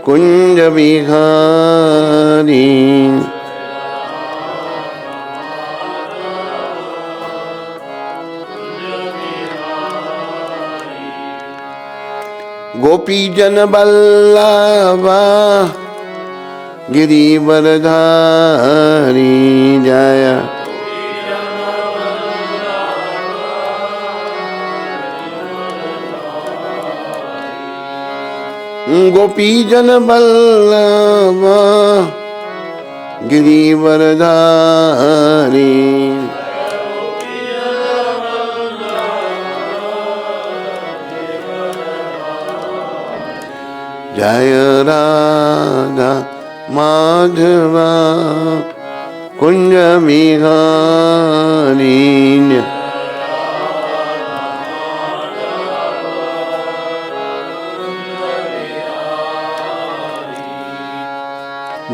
कुंज बिहारी। गोपी जन बल्लभा गिरिवरधारी जय। गोपी जन बल्लभा गिरिवरधारी। जय राधा माधवा कुंज बिहारी।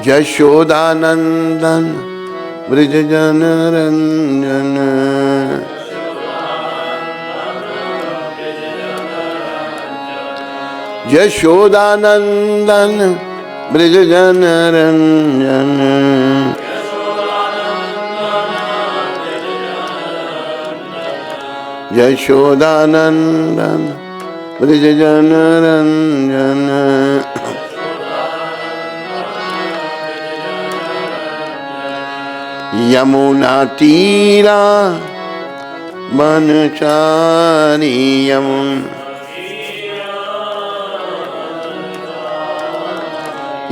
यशोदानंदन ब्रज जन रंजन। यशोदानंदन ब्रज जन रंजन। यशोदानंदन ब्रज जन रंजन। यमुना तीरा बनचारी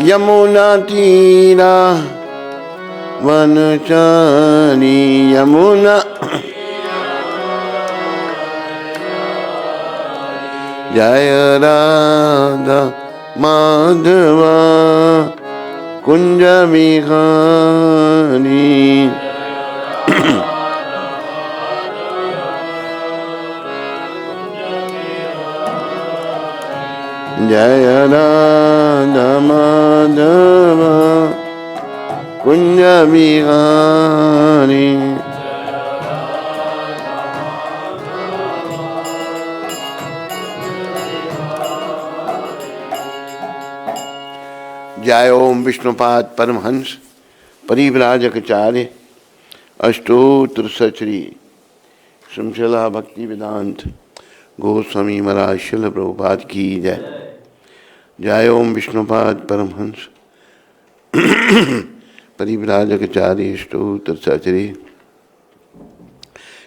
यमुना तीरा बनचारी यमुना। जय राधा माधवा कुंज बिहारी। जय राधा माधव कुंज बिहारी। जय ओम विष्णुपाद परमहंस परिव्राजकाचार्य अष्टोत्तर सचरी श्रृंखला भक्ति वेदांत गोस्वामी महाराज श्रील प्रभुपाद की जय। जय ओम विष्णुपाद परमहंस परिव्राजकाचार्य अष्टोत्तर सचरी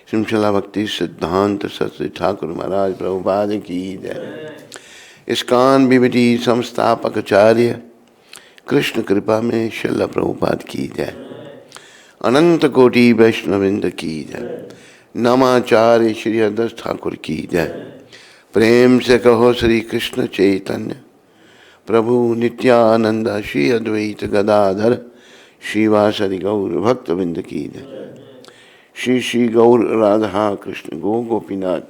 श्रृंखला भक्ति सिद्धांत सत्य ठाकुर महाराज प्रभुपाद की जय। इस्कान विविधि संस्थापक आचार्य कृष्ण कृपा में श्रील प्रभुपाद की जय। अनंत कोटि वैष्णविंद की जय। नमाचार्य श्री हरदास ठाकुर की जय। प्रेम से कहो श्री कृष्ण चैतन्य प्रभु नित्यानंद श्री अद्वैत गदाधर श्रीवासदि गौर भक्तविंद की जय। श्री श्री गौर राधा कृष्ण गो गोपीनाथ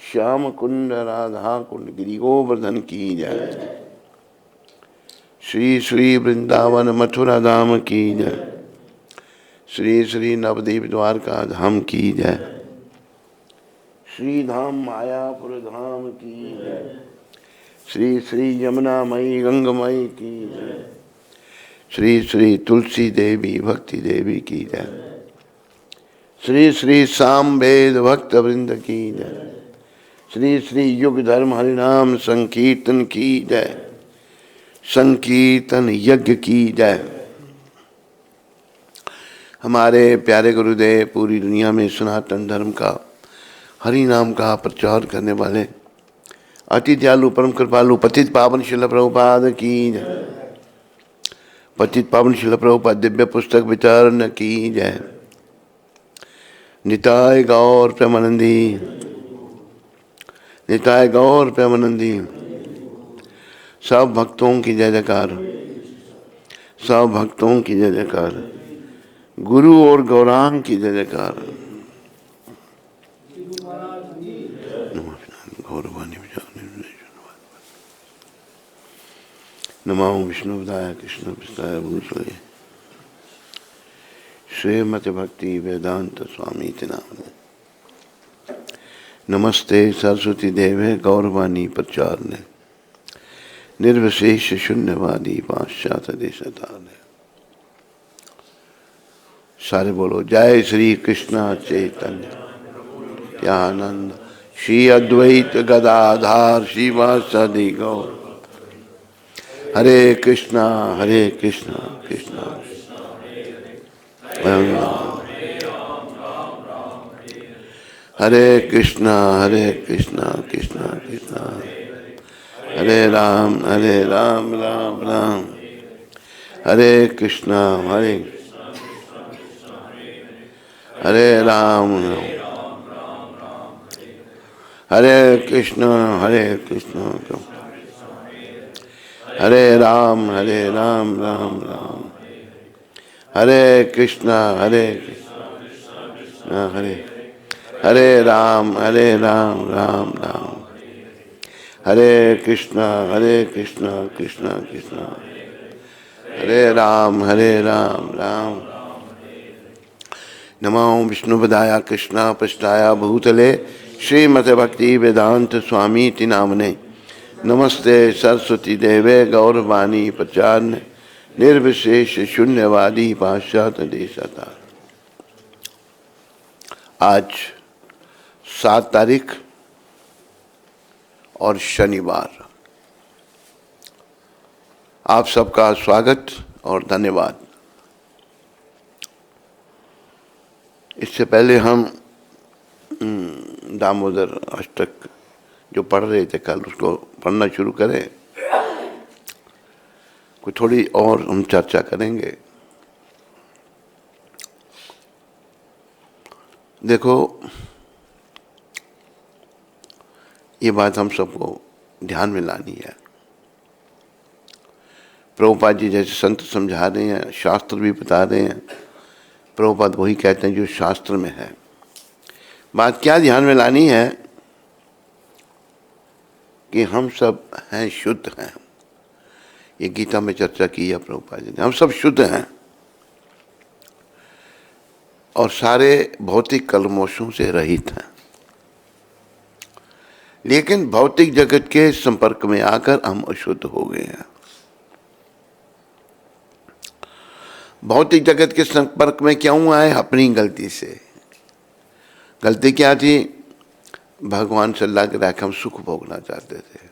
श्याम कुंड राधा कुंड गिरि गोवर्धन की जय। श्री श्री वृंदावन मथुरा धाम की जय। श्री श्री नवदीप द्वारका धाम की जय। श्री धाम मायापुर धाम की जय। श्री श्री यमुना मई गंगमयी की जय। श्री श्री तुलसी देवी भक्ति देवी की जय। श्री श्री सामवेद भक्त वृंद की जय। श्री श्री युग धर्म हरिनाम संकीर्तन की जय। संकीर्तन यज्ञ की जय। हमारे प्यारे गुरुदेव पूरी दुनिया में सनातन धर्म का हरि नाम का प्रचार करने वाले अति दयालु परम कृपालु पतित पावन श्रील प्रभुपाद की जय। पतित पावन श्रील प्रभुपाद दिव्य पुस्तक विचारण की जय। निताय गौर प्रेमानंदी निताय गौर प्रेमानंदी। सब भक्तों की जय जयकार। सब भक्तों की जय जयकार। गुरु और गौरांग की जय जयकार। नमो विष्णुपदाय कृष्ण पृष्ठाय भूतले श्रीमति भक्ति वेदांत स्वामी नाम। नमस्ते सरस्वती देवे गौरवाणी प्रचारने निर्विशेष शून्यवादी पाश्चात्य देशतान। सारे बोलो जय श्री कृष्ण चैतन्य नित्यानंद श्री अद्वैत गदाधार श्रीवासादि गौर। हरे कृष्णा कृष्णा हरे कृष्णा कृष्णा कृष्णा हरे राम राम राम हरे कृष्णा हरे राम हरे कृष्णा हरे राम राम राम हरे कृष्णा हरे राम राम राम हरे कृष्णा कृष्णा कृष्णा हरे राम राम। नमो विष्णुपदाय कृष्णा पृष्ठाय भूतले श्रीमते भक्ति वेदांत स्वामी ति नामने। नमस्ते सरस्वती देवे गौरवाणी प्रचार्य निर्विशेष शून्यवादी पाश्चात्य देशता। आज 7 तारीख और शनिवार। आप सबका स्वागत और धन्यवाद। इससे पहले हम दामोदर अष्टक जो पढ़ रहे थे कल, उसको पढ़ना शुरू करें। कुछ थोड़ी और हम चर्चा करेंगे। देखो, ये बात हम सबको ध्यान में लानी है। प्रभुपाद जी जैसे संत समझा रहे हैं, शास्त्र भी बता रहे हैं, प्रभुपाद वही कहते हैं जो शास्त्र में है। बात क्या ध्यान में लानी है कि हम सब हैं, शुद्ध हैं। ये गीता में चर्चा की है प्रभुपाद जी ने। हम सब शुद्ध हैं और सारे भौतिक कलमोशों से रहित हैं, लेकिन भौतिक जगत के संपर्क में आकर हम अशुद्ध हो गए हैं। भौतिक जगत के संपर्क में क्यों आए? अपनी गलती से। गलती क्या थी? भगवान से लग रहा कि हम सुख भोगना चाहते थे।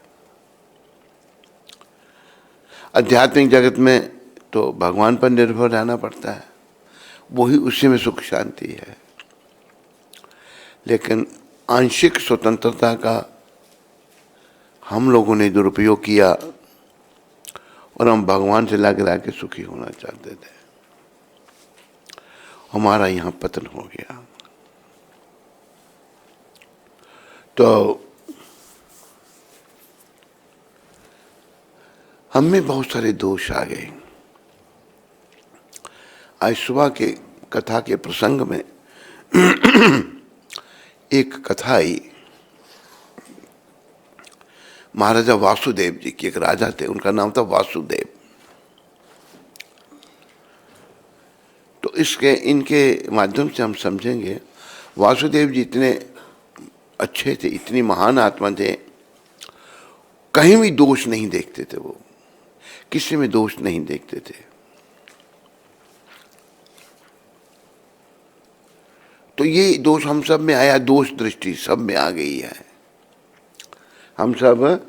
आध्यात्मिक जगत में तो भगवान पर निर्भर रहना पड़ता है, वही उसी में सुख शांति है। लेकिन आंशिक स्वतंत्रता का हम लोगों ने दुरुपयोग किया और हम भगवान से लग रहा कि सुखी होना चाहते थे। हमारा यहाँ पतन हो गया। तो हम में बहुत सारे दोष आ गए। आज सुबह के कथा के प्रसंग में एक कथा आई। महाराजा वासुदेव जी की, एक राजा थे, उनका नाम था वासुदेव। तो इनके माध्यम से हम समझेंगे वासुदेव जी इतने अच्छे थे, इतनी महान आत्मा थे, कहीं भी दोष नहीं देखते थे। वो किसी में दोष नहीं देखते थे। तो ये दोष हम सब में आया, दोष दृष्टि सब में आ गई है। हम सब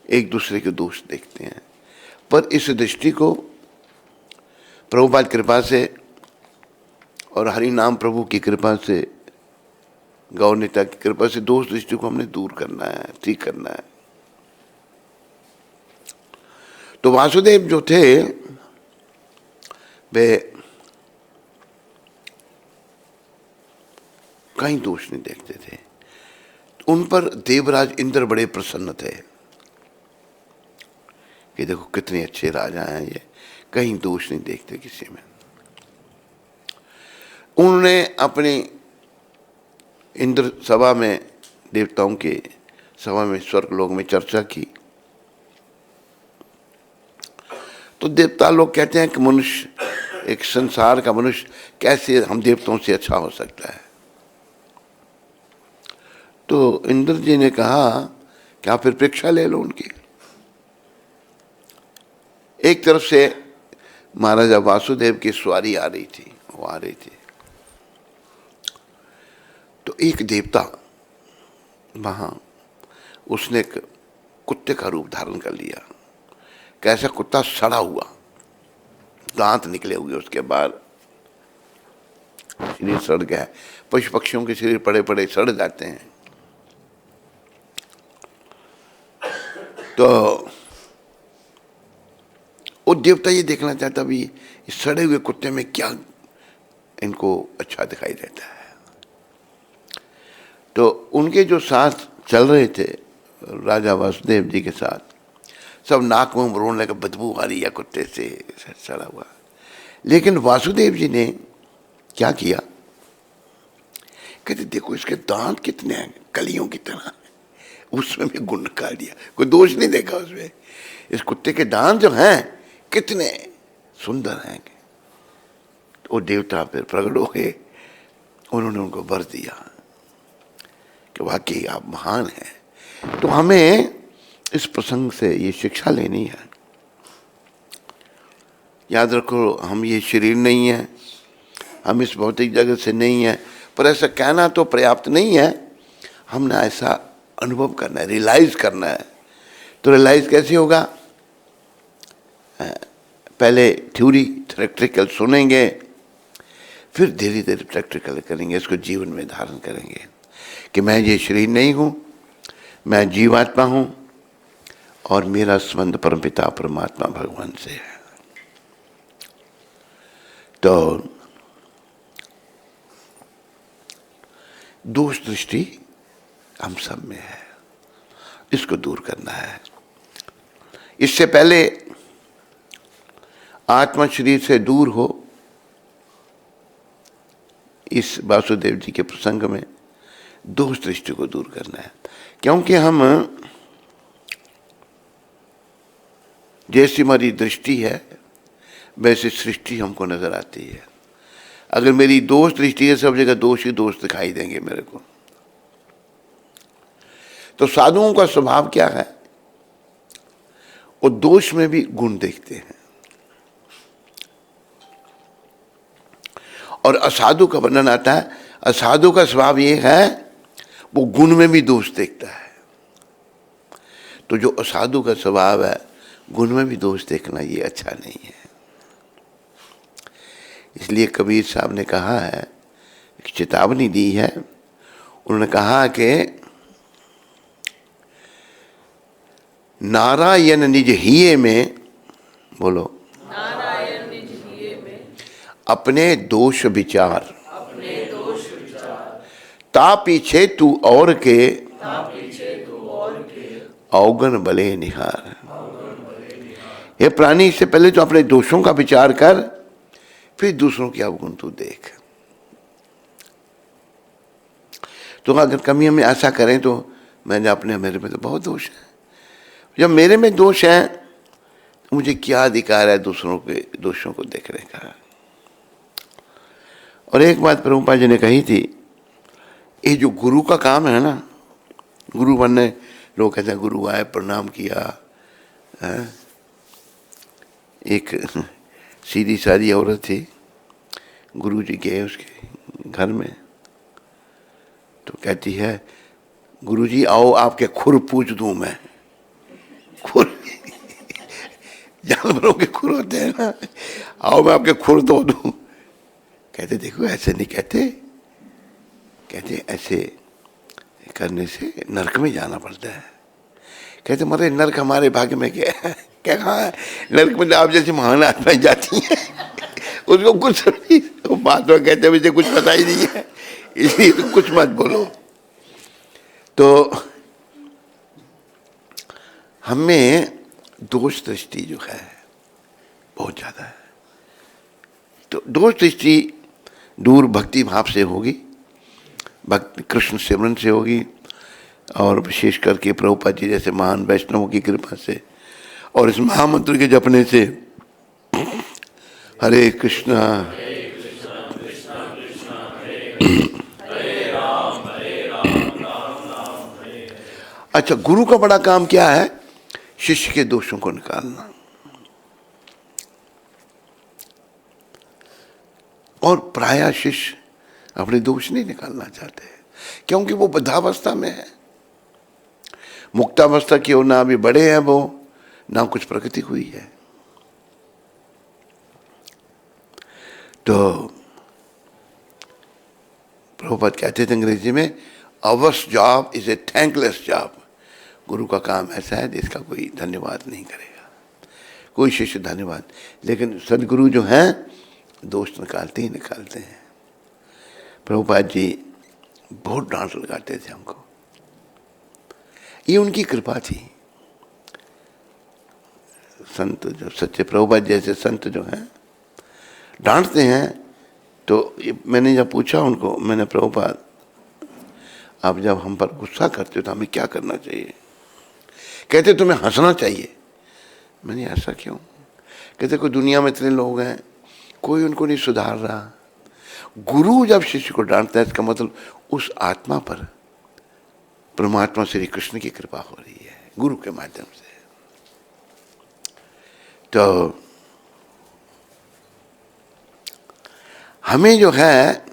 एक दूसरे के दोष देखते हैं। पर इस दृष्टि को प्रभुपाद कृपा से और हरि नाम प्रभु की कृपा से, गौर नेता की कृपा से दोष दृष्टि को हमने दूर करना है, ठीक करना है। तो वासुदेव जो थे वे कहीं दोष नहीं देखते थे। उन पर देवराज इंद्र बड़े प्रसन्न थे कि देखो कितने अच्छे राजा हैं ये, कहीं दोष नहीं देखते किसी में। उन्होंने अपनी इंद्र सभा में, देवताओं के सभा में, स्वर्ग लोक में चर्चा की। तो देवता लोग कहते हैं कि मनुष्य, एक संसार का मनुष्य कैसे हम देवताओं से अच्छा हो सकता है। तो इंद्र जी ने कहा कि आप फिर परीक्षा ले लो उनकी। एक तरफ से महाराजा वासुदेव की सवारी आ रही थी, वो आ रही थी, तो एक देवता वहां, उसने एक कुत्ते का रूप धारण कर लिया। कैसा कुत्ता? सड़ा हुआ, दांत निकले हुए उसके बाद, शरीर सड़ गया है। पशु पक्षियों के शरीर पड़े पड़े सड़ जाते हैं। तो वो देवता ये देखना चाहता भी इस सड़े हुए कुत्ते में क्या इनको अच्छा दिखाई देता है। तो उनके जो साथ चल रहे थे राजा वासुदेव जी के साथ, सब नाक मुंह रोने लगे, बदबू आ रही है कुत्ते से सड़ा हुआ। लेकिन वासुदेव जी ने क्या किया, कहते देखो इसके दांत कितने हैं, कलियों की तरह, उसमें भी गुण निकाल दिया, कोई दोष नहीं देखा उसमें। इस कुत्ते के दांत जो हैं कितने सुंदर हैं। तो वो देवता फिर प्रकट हो गए, उन्होंने उनको वर दिया कि वाकई आप महान हैं। तो हमें इस प्रसंग से ये शिक्षा लेनी है। याद रखो, हम ये शरीर नहीं है, हम इस भौतिक जगत से नहीं है, पर ऐसा कहना तो पर्याप्त नहीं है, हमने ऐसा अनुभव करना है, रियलाइज करना है। तो रियलाइज कैसे होगा? पहले थ्योरी प्रैक्टिकल सुनेंगे, फिर धीरे धीरे प्रैक्टिकल करेंगे, इसको जीवन में धारण करेंगे कि मैं ये शरीर नहीं हूँ, मैं जीवात्मा हूँ और मेरा संबंध परमपिता परमात्मा भगवान से है। तो दोष दृष्टि हम सब में है, इसको दूर करना है। इससे पहले आत्मा शरीर से दूर हो, इस वासुदेव जी के प्रसंग में दोष दृष्टि को दूर करना है। क्योंकि हम, जैसी हमारी दृष्टि है वैसे सृष्टि हमको नजर आती है। अगर मेरी दोष दृष्टि है, सब जगह दोष ही दोष दिखाई देंगे मेरे को। तो साधुओं का स्वभाव क्या है? वो दोष में भी गुण देखते हैं। और असाधु का वर्णन आता है, असाधु का स्वभाव ये है, वो गुण में भी दोष देखता है। तो जो असाधु का स्वभाव है, गुण में भी दोष देखना, ये अच्छा नहीं है। इसलिए कबीर साहब ने कहा है, एक चेतावनी दी है, उन्होंने कहा कि नारायण निज हिये में, बोलो, नारायण निज हिये में अपने दोष विचार, ता पीछे तू और के अवगुण भले निहार। ये प्राणी, इससे पहले तो अपने दोषों का विचार कर, फिर दूसरों के अवगुण तू देख। तो अगर कमी हमें ऐसा करें तो मैंने अपने, मेरे में तो बहुत दोष है, जब मेरे में दोष है तो मुझे क्या अधिकार है दूसरों के दोषों को देखने का। और एक बात प्रभुपाद जी ने कही थी, ये जो गुरु का काम है ना, गुरु बनने, लोग कहते हैं गुरु आए प्रणाम किया, एक सीधी सादी औरत थी, गुरु जी गए उसके घर में, तो कहती है, गुरु जी आओ आपके खुर पूछ दूं मैं। खुर जानवरों के खुर होते हैं ना, आओ मैं आपके खुर धो दूं। कहते देखो ऐसे नहीं कहते, कहते ऐसे करने से नरक में जाना पड़ता है। कहते मरे नरक हमारे भाग्य में क्या है? क्या कहा है? नरक में आप जैसे महान आत्माएं जाती हैं, उसको कुछ नहीं, तो बात में कहते मुझे कुछ पता ही नहीं है, इसलिए तो कुछ मत बोलो। तो हमें दोष दृष्टि जो है बहुत ज्यादा है। तो दोष दृष्टि दूर भक्ति भाव से होगी, भक्ति कृष्ण सिमरन से होगी, और विशेष करके प्रभुपाद जी जैसे महान वैष्णवों की कृपा से, और इस महामंत्र के जपने से। हरे कृष्णा अच्छा, गुरु का बड़ा काम क्या है? शिष्य के दोषों को निकालना। और प्रायः शिष्य अपने दोष नहीं निकालना चाहते क्योंकि वो बद्धावस्था में है। मुक्तावस्था की ओर ना अभी बढ़े हैं वो, ना कुछ प्रगति हुई है। तो प्रभुपाद कहते थे अंग्रेजी में, ours job is a thankless job. गुरु का काम ऐसा है जिसका कोई धन्यवाद नहीं करेगा, कोई शिष्य धन्यवाद। लेकिन सदगुरु जो हैं दोष निकालते ही निकालते हैं। प्रभुपाद जी बहुत डांट लगाते थे हमको, ये उनकी कृपा थी। संत जो सच्चे प्रभुपाद जैसे संत जो हैं डांटते हैं, तो मैंने जब पूछा उनको, मैंने प्रभुपाद आप जब हम पर गुस्सा करते हो तो हमें क्या करना चाहिए? कहते तुम्हें हंसना चाहिए। मैंने ऐसा क्यों? कहते कोई दुनिया में इतने लोग हैं, कोई उनको नहीं सुधार रहा। गुरु जब शिष्य को डांटता है इसका मतलब उस आत्मा पर परमात्मा श्री कृष्ण की कृपा हो रही है गुरु के माध्यम से। तो हमें जो है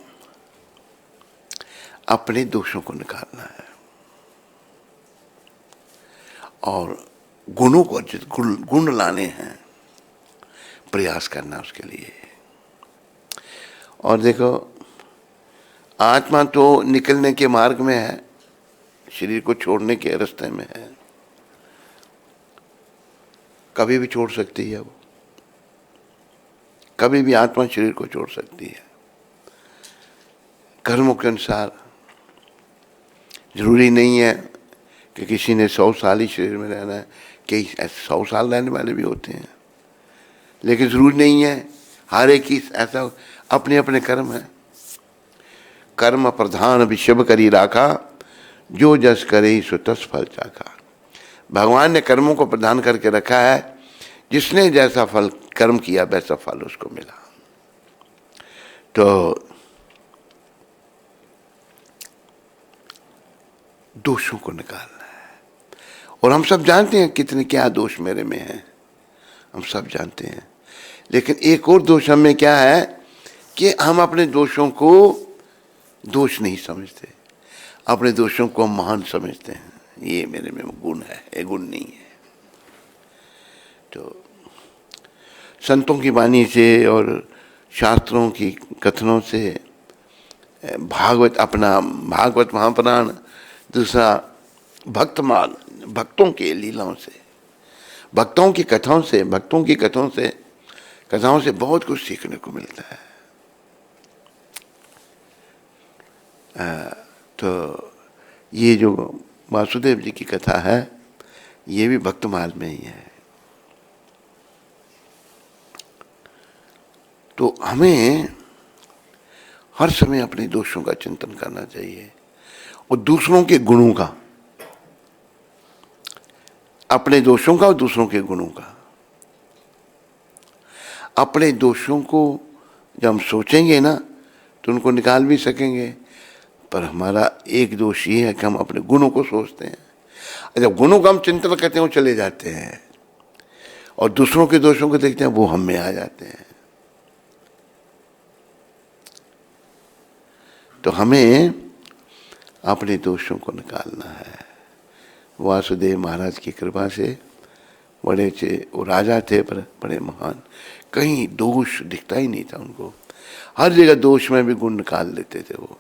अपने दोषों को निकालना है और गुणों को अर्जित गुण लाने हैं, प्रयास करना उसके लिए। और देखो आत्मा तो निकलने के मार्ग में है, शरीर को छोड़ने के रास्ते में है, कभी भी छोड़ सकती है वो, कभी भी आत्मा शरीर को छोड़ सकती है कर्मों के अनुसार। जरूरी नहीं है कि किसी ने 100 साल ही शरीर में रहना है, कई 100 साल रहने वाले भी होते हैं, लेकिन जरूरी नहीं है हर एक ही ऐसा। अपने अपने कर्म है। कर्म प्रधान विषभ करी राखा, जो जस करे सो तस फल चाखा। भगवान ने कर्मों को प्रधान करके रखा है, जिसने जैसा फल कर्म किया वैसा फल उसको मिला। तो दोषों को निकालना है। और हम सब जानते हैं कितने क्या दोष मेरे में हैं, हम सब जानते हैं। लेकिन एक और दोष हमें क्या है कि हम अपने दोषों को दोष नहीं समझते, अपने दोषों को हम महान समझते हैं। ये मेरे में गुण है, ये गुण नहीं है। तो संतों की वाणी से और शास्त्रों की कथनों से, भागवत अपना भागवत महापुराण, दूसरा भक्तमाल भक्तों के लीलाओं से, भक्तों की कथाओं से, भक्तों की कथाओं से बहुत कुछ सीखने को मिलता है। तो ये जो वासुदेव जी की कथा है ये भी भक्तमाल में ही है। तो हमें हर समय अपने दोषों का चिंतन करना चाहिए और दूसरों के गुणों का, अपने दोषों का और दूसरों के गुणों का। अपने दोषों को जब हम सोचेंगे ना तो उनको निकाल भी सकेंगे, पर हमारा एक दोष ये है कि हम अपने गुणों को सोचते हैं। जब गुणों का हम चिंतन करते हैं वो चले जाते हैं, और दूसरों के दोषों को देखते हैं वो हम में आ जाते हैं। तो हमें अपने दोषों को निकालना है। वासुदेव महाराज की कृपा से बड़े वो राजा थे पर बड़े महान, कहीं दोष दिखता ही नहीं था उनको। हर जगह दोष में भी गुण निकाल लेते थे वो।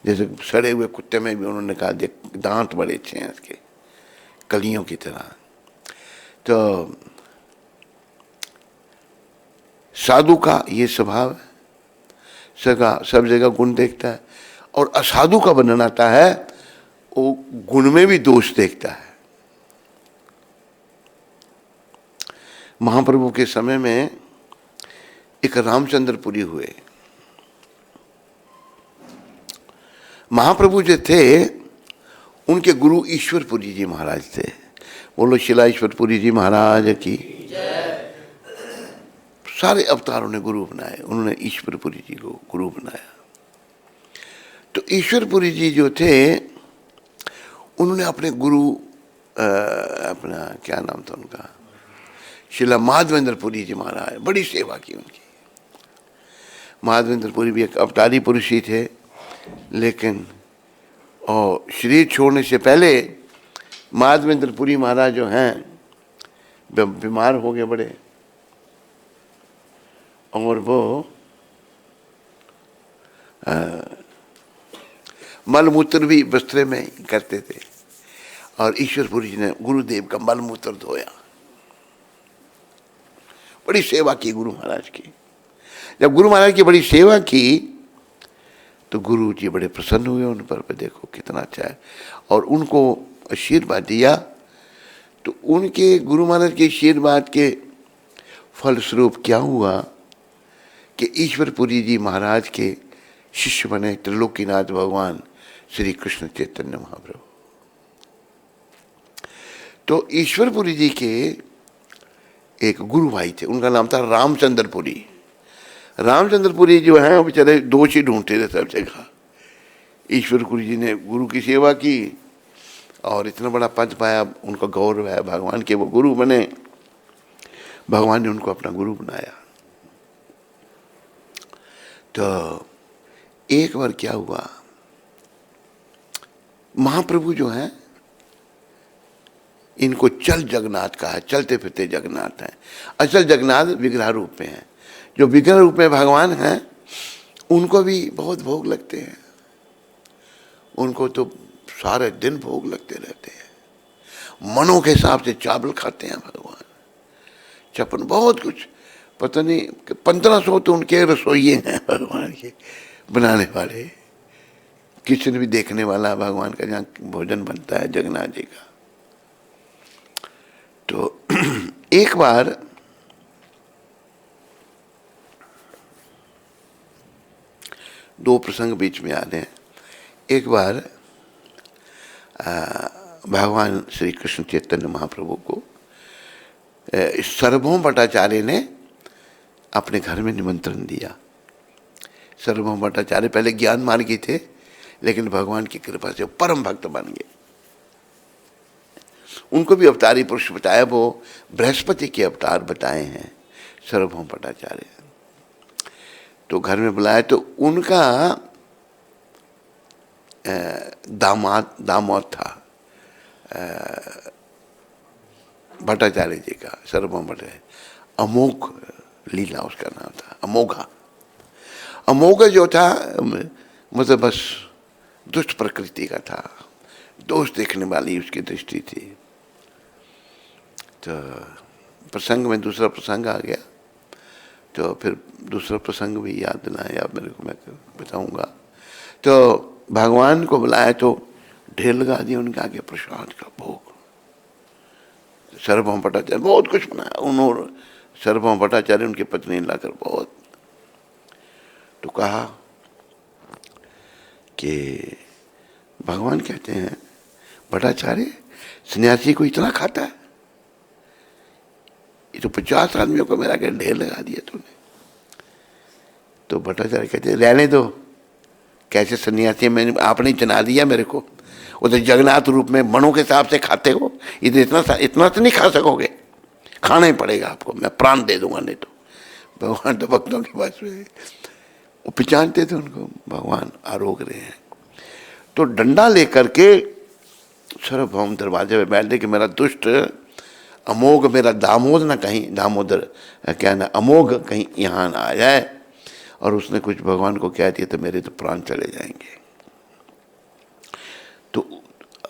जैसे सड़े हुए कुत्ते में भी उन्होंने निकाल दिया, दांत बड़े अच्छे हैं इसके, कलियों की तरह। तो साधु का ये स्वभाव है, सब जगह गुण देखता है, और असाधु का वर्णन आता है वो गुण में भी दोष देखता है। महाप्रभु के समय में एक रामचंद्रपुरी हुए। महाप्रभु जो थे उनके गुरु ईश्वरपुरी जी महाराज थे। बोलो शिला ईश्वरपुरी जी महाराज की। सारे अवतारों ने गुरु बनाए, उन्होंने ईश्वरपुरी जी को गुरु बनाया। तो ईश्वरपुरी जी जो थे उन्होंने अपने गुरु अपना क्या नाम था उनका, शिला माधवेंद्रपुरी जी महाराज, बड़ी सेवा की उनकी। माधवेंद्रपुरी भी एक अवतारी पुरुष ही थे, लेकिन और शरीर छोड़ने से पहले माधवेंद्रपुरी महाराज जो हैं बीमार हो गए बड़े, और वो मलमूत्र भी बिस्तरे में करते थे, और ईश्वरपुरी जी ने गुरुदेव का मलमूत्र धोया। बड़ी सेवा की गुरु महाराज की। जब गुरु महाराज की बड़ी सेवा की तो गुरु जी बड़े प्रसन्न हुए उन पर, देखो कितना अच्छा है, और उनको आशीर्वाद दिया। तो उनके गुरु महाराज के आशीर्वाद के फलस्वरूप क्या हुआ कि ईश्वरपुरी जी महाराज के शिष्य बने त्रिलोकीनाथ भगवान श्री कृष्ण चैतन्य महाप्रभु। तो ईश्वरपुरी जी के एक गुरु भाई थे, उनका नाम था रामचंद्रपुरी। रामचंद्रपुरी जो है वो बेचारे दोष ही ढूंढते थे सब जगह। ईश्वरपुरी जी ने गुरु की सेवा की और इतना बड़ा पद पाया, उनका गौरव है, भगवान के वो गुरु बने, भगवान ने उनको अपना गुरु बनाया। तो एक बार क्या हुआ, महाप्रभु जो है इनको चल जगन्नाथ कहा है, चलते फिरते जगन्नाथ हैं। असल जगन्नाथ विग्रह रूप में है, जो विग्रह रूप में भगवान हैं उनको भी बहुत भोग लगते हैं, उनको तो सारे दिन भोग लगते रहते हैं। मनों के हिसाब से चावल खाते हैं भगवान, चपन बहुत कुछ, पता नहीं 1500 तो उनके रसोइये हैं भगवान के बनाने वाले, किचन भी देखने वाला भगवान का जहाँ भोजन बनता है जगन्नाथ जी का। तो एक बार दो प्रसंग बीच में आते हैं। एक बार भगवान श्री कृष्ण चैतन्य महाप्रभु को सार्वभौम भट्टाचार्य ने अपने घर में निमंत्रण दिया। सार्वभौम भट्टाचार्य पहले ज्ञान मार्गी थे, लेकिन भगवान की कृपा से परम भक्त बन गए। उनको भी अवतारी पुरुष बताया, वो बृहस्पति के अवतार बताए हैं सार्वभौम भट्टाचार्य। तो घर में बुलाया तो उनका दामाद था भट्टाचार्य जी का, सार्वभौम भट्टाचार्य, अमोघ लीला उसका नाम था, अमोघा। अमोघ जो था मतलब बस दुष्ट प्रकृति का था, दोष देखने वाली उसकी दृष्टि थी। तो प्रसंग में दूसरा प्रसंग आ गया, तो फिर दूसरा प्रसंग भी याद दिलाया मेरे को, मैं बताऊंगा। तो भगवान को बुलाया तो ढेर लगा दिया उनके आगे प्रसाद का भोग। सार्वभौम भट्टाचार्य बहुत कुछ बनाया उन्होंने, सार्वभौम भट्टाचार्य उनकी पत्नी लाकर बहुत। तो कहा कि भगवान कहते हैं भट्टाचार्य सन्यासी को इतना खाता है, ये तो 50 आदमियों को मेरा के ढेर लगा दिया तूने। तो भट्टाचार्य कहते रहने दो, कैसे सन्यासी मैंने आपने जना दिया मेरे को, वो तो जगन्नाथ रूप में मनों के हिसाब से खाते हो, इतना तो नहीं खा सकोगे, खाना ही पड़ेगा आपको, मैं प्राण दे दूंगा नहीं तो। भगवान तो भक्तों के पास में वो पहचानते थे उनको, भगवान आरोग रहे हैं। तो डंडा लेकर के सार्वभौम दरवाजे में बैठे कि मेरा दुष्ट अमोघ, मेरा दामोद ना कहीं, दामोदर क्या ना, अमोघ कहीं यहाँ ना आ जाए और उसने कुछ भगवान को कह दिया तो मेरे तो प्राण चले जाएंगे। तो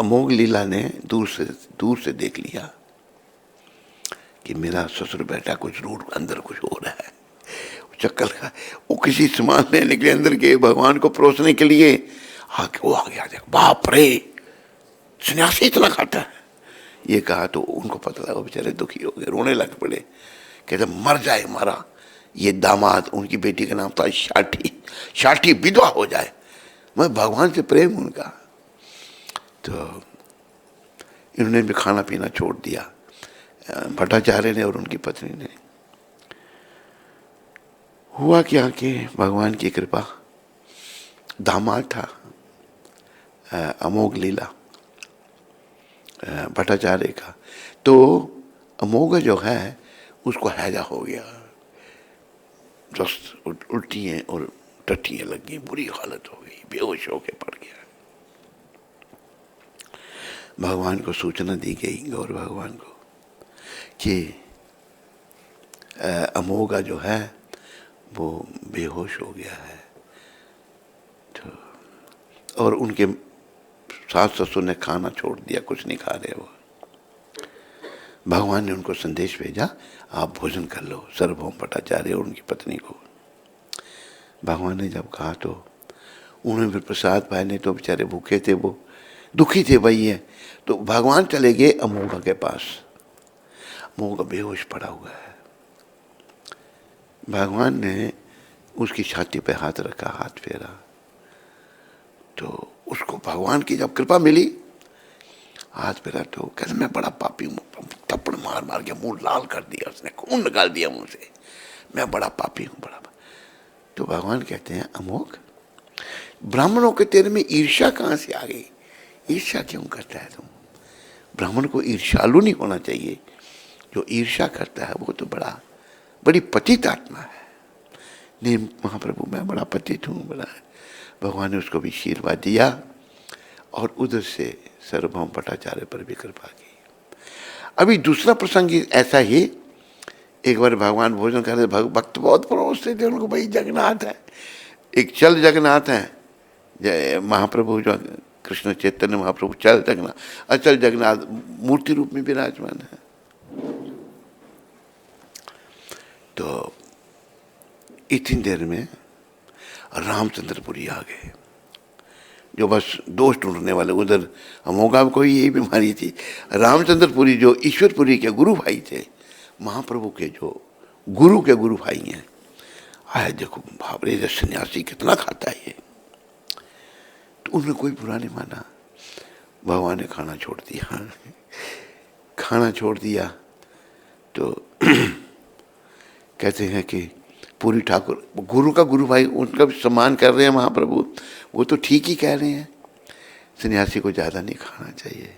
अमोघ लीला ने दूर से देख लिया कि मेरा ससुर बेटा कुछ रूट अंदर कुछ हो रहा है, चक्कर का, वो किसी सामान लेने के लिए अंदर के भगवान को परोसने के लिए वो आ गया, बाप रे सन्यासी इतना खाता है, ये कहा। तो उनको पता लगा, बेचारे दुखी हो गए, रोने लग पड़े, कहते मर जाए हमारा ये दामाद, उनकी बेटी का नाम था शाठी विधवा हो जाए, मैं भगवान से प्रेम उनका। तो इन्होंने भी खाना पीना छोड़ दिया, भट्टाचार्य ने और उनकी पत्नी ने। हुआ क्या कि भगवान की कृपा, दामाद था अमोघ लीला भट्टाचार्य का, तो अमोघ जो है उसको हैजा हो गया, उल्टियाँ और टट्टियाँ लग गई, बुरी हालत हो गई, बेहोश होके पड़ गया। भगवान को सूचना दी गई, गौर भगवान को, कि अमोघा जो है वो बेहोश हो गया है। तो और उनके सास ससुर ने खाना छोड़ दिया, कुछ नहीं खा रहे वो। भगवान ने उनको संदेश भेजा, आप भोजन कर लो, सार्वभौम भट्टाचार्य और उनकी पत्नी को। भगवान ने जब कहा तो उन्होंने फिर प्रसाद पाए, नहीं तो बेचारे भूखे थे, वो दुखी थे भाई है। तो भगवान चले गए अमोघा के पास। अमोघा बेहोश पड़ा हुआ है। भगवान ने उसकी छाती पे हाथ रखा, हाथ फेरा, तो उसको भगवान की जब कृपा मिली, हाथ फेरा, तो कहते मैं बड़ा पापी हूँ, थप्पड़ मार मार के मुंह लाल कर दिया उसने, खून निकाल दिया मुंह से, मैं बड़ा पापी हूँ, बड़ा। तो भगवान कहते हैं अमोघ, ब्राह्मणों के तेरे में ईर्ष्या कहाँ से आ गई? ईर्ष्या क्यों करता है तुम? ब्राह्मण को ईर्ष्यालु नहीं होना चाहिए, जो ईर्ष्या करता है वो तो बड़ी पतित आत्मा है। नहीं महाप्रभु मैं बड़ा पतित हूँ, बड़ा। भगवान ने उसको भी आशीर्वाद दिया और उधर से सार्वभौम भट्टाचार्य पर भी कृपा की। अभी दूसरा प्रसंग ऐसा ही, एक बार भगवान भोजन कर रहे, भक्त बहुत परोसते थे उनको, भाई जगन्नाथ है, एक चल जगन्नाथ है, महाप्रभु जो कृष्ण चैतन्य महाप्रभु चल जगन्नाथ, अचल जगन्नाथ मूर्ति रूप में विराजमान है। तो इतनी देर में रामचंद्रपुरी आ गए, जो बस दोष ढूंढने वाले। उधर अमोघा को ही यही बीमारी थी। रामचंद्रपुरी जो ईश्वरपुरी के गुरु भाई थे, महाप्रभु के जो गुरु के गुरु भाई हैं, आए देखो भावरे सन्यासी कितना खाता है ये। तो उन्होंने कोई बुरा नहीं माना। भगवान ने खाना छोड़ दिया, खाना छोड़ दिया। तो कहते हैं कि पूरी ठाकुर, गुरु का गुरु भाई, उनका भी सम्मान कर रहे हैं महाप्रभु, वो तो ठीक ही कह रहे हैं, सन्यासी को ज़्यादा नहीं खाना चाहिए।